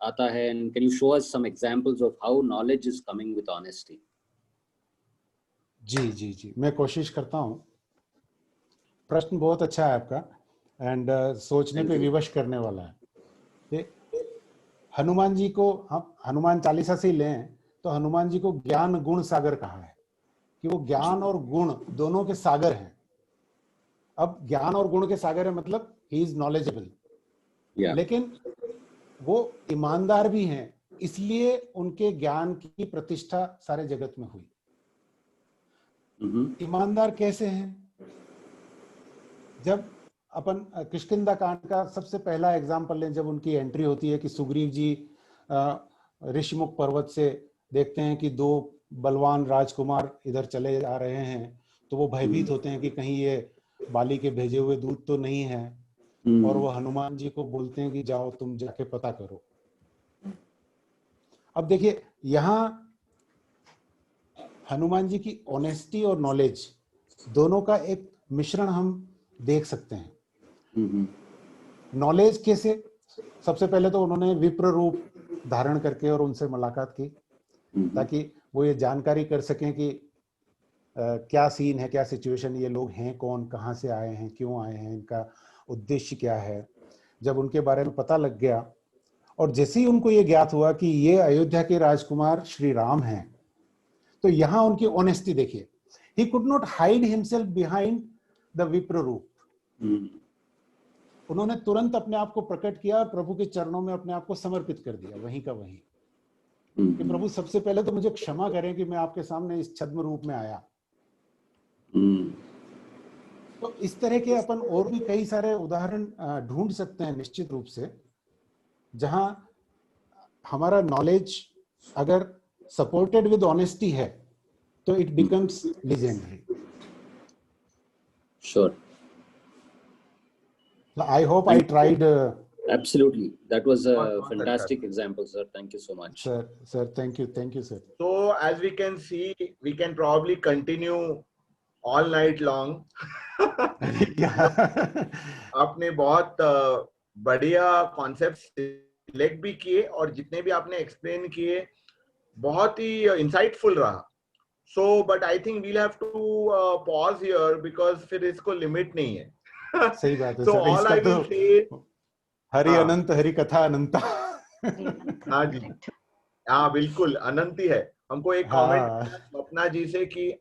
आता है, and can you show us some examples of how knowledge is coming with honesty? जी, मैं कोशिश करता हूँ। प्रश्न बहुत अच्छा है आपका एंड सोचने पे विवश करने वाला है। हनुमान जी को हम हनुमान चालीसा से लें तो हनुमान जी को ज्ञान गुण सागर कहा है कि वो ज्ञान और गुण दोनों के सागर हैं। अब ज्ञान और गुण के सागर है मतलब ही इज नॉलेजेबल, लेकिन वो ईमानदार भी हैं, इसलिए उनके ज्ञान की प्रतिष्ठा सारे जगत में हुई। ईमानदार कैसे हैं? जब अपन किष्किंधा कांड का सबसे पहला एग्जाम्पल लें, जब उनकी एंट्री होती है कि सुग्रीव जी ऋषिमुख पर्वत से देखते हैं कि 2 बलवान राजकुमार इधर चले आ रहे हैं, तो वो भयभीत होते हैं कि कहीं ये बाली के भेजे हुए दूत तो नहीं है, और वो हनुमान जी को बोलते हैं कि जाओ तुम जाके पता करो। अब देखिए यहाँ हनुमान जी की ऑनेस्टी और नॉलेज दोनों का एक मिश्रण हम देख सकते हैं। नॉलेज कैसे? सबसे पहले तो उन्होंने विप्र रूप धारण करके और उनसे मुलाकात की, ताकि वो ये जानकारी कर सकें कि क्या सीन है, क्या सिचुएशन, ये लोग हैं कौन, कहाँ से आए हैं, क्यों आए हैं, इनका उद्देश्य क्या है। जब उनके बारे में पता लग गया और जैसे ही उनको ये ज्ञात हुआ कि ये अयोध्या के राजकुमार श्री राम हैं, तो यहाँ उनकी ऑनेस्टी देखिए, he could not hide himself behind the विप्र रूप। उन्होंने तुरंत अपने आप को प्रकट किया और प्रभु के चरणों में अपने आप को समर्पित कर दिया, वहीं का वहीं, कि प्रभु सबसे पहले तो मुझे क्षमा करें कि मैं आपके सामने इस छद्म रूप में आया। तो इस तरह के अपन और भी कई सारे उदाहरण ढूंढ सकते हैं निश्चित रूप से, जहां हमारा नॉलेज अगर सपोर्टेड विद ऑनेस्टी है तो it becomes legendary. Sure. I hope I tried. Absolutely, that was a fantastic example, sir. Thank you so much. Sir, thank you, sir. So as we can see, we can probably continue all night long. आपने बहुत बढ़िया कॉन्सेप्ट सिलेक्ट भी किए और जितने भी आपने एक्सप्लेन किए बहुत ही इंसाइटफुल रहा। So but I think we'll have to pause here because फिर इसको लिमिट नहीं है। सही बात है। So all I will say, Hari अनंत, हरि कथा अनंता। हाँ जी, हाँ बिल्कुल अनंत ही है। हमको एक कमेंट स्वप्ना जी से कि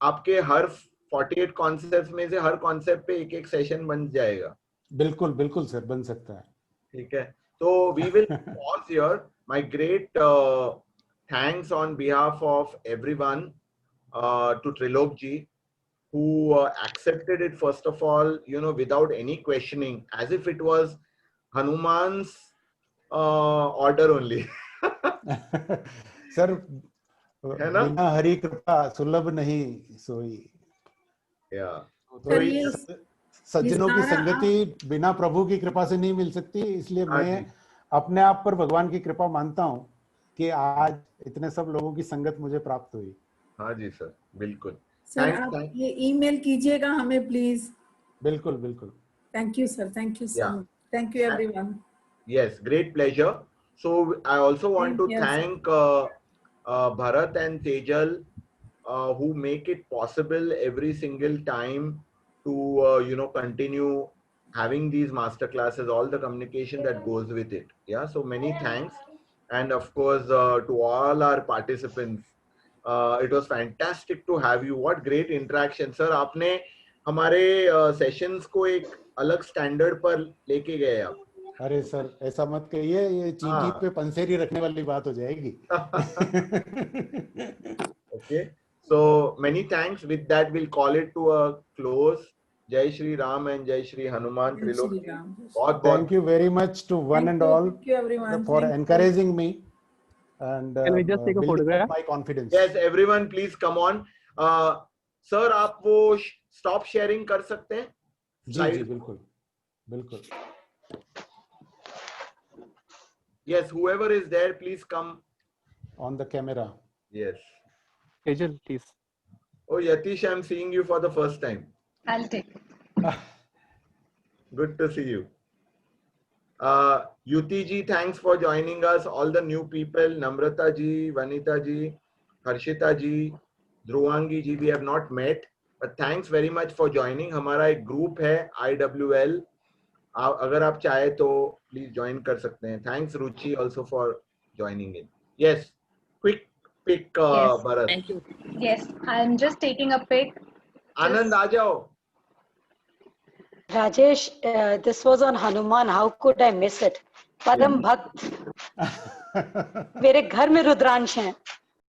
आपके हर 48 कॉन्सेप्ट्स में से हर कॉन्सेप्ट पे एक सेशन बन जाएगा। बिल्कुल बिल्कुल सर, बन सकता है। ठीक है, तो we will pause here. My great thanks on behalf of everyone to Trilok ji, who accepted it first of all, without any questioning, as if it was Hanuman's order only. Sir, बिना हरि कृपा सुलभ नहीं सोई। तो सज्जनों की संगति बिना प्रभु की कृपा से नहीं मिल सकती, इसलिए मैं अपने आप पर भगवान की कृपा मानता हूँ कि आज इतने सब लोगों की संगत मुझे प्राप्त हुई। हाँ जी सर, बिल्कुल। सर आप ये ईमेल कीजिएगा हमें प्लीज। बिल्कुल बिल्कुल। Thank you sir, thank you so much, thank you everyone. Yes, great pleasure. So I also want to thank Bharat and Tejal who make it possible every single time to continue having these master classes, all the communication that goes with it. Yeah, so many thanks. And of course to all our participants, it was fantastic to have you. What great interaction, sir. आपने हमारे सेशंस को एक अलग स्टैंडर्ड पर लेके गए आप। अरे सर ऐसा मत कहिए, ये चीटी पे पंसेरी रखने वाली बात हो जाएगी। Okay, so many thanks. With that, we'll call it to a close. Jai Shri Ram and Jai Shri Hanuman Triloki. Thank you very much to one and all for encouraging me. And can we just take a photograph? My confidence. Yes, everyone, please come on. Sir, आप वो stop sharing कर सकते हैं? जी जी बिल्कुल बिल्कुल। Yes, whoever is there, please come on the camera. Yes. Tejal, please. Oh, Yatish, I'm seeing you for the first time. I'll take it. Good to see you. Yuti ji, thanks for joining us. All the new people, Namrata ji, Vanita ji, Harshita ji, Dhruvangi ji, we have not met, but thanks very much for joining. हमारा एक group है IWL. अगर आप चाहे तो please join कर सकते हैं. Thanks Ruchi also for joining in. Yes, quick pick, Yes, Bharat. thank you. Yes, I'm just taking a pic. Anand, आ जाओ. Rajesh, this was on Hanuman. How could I miss it? Param Bhakt. मेरे घर में रुद्रांश हैं.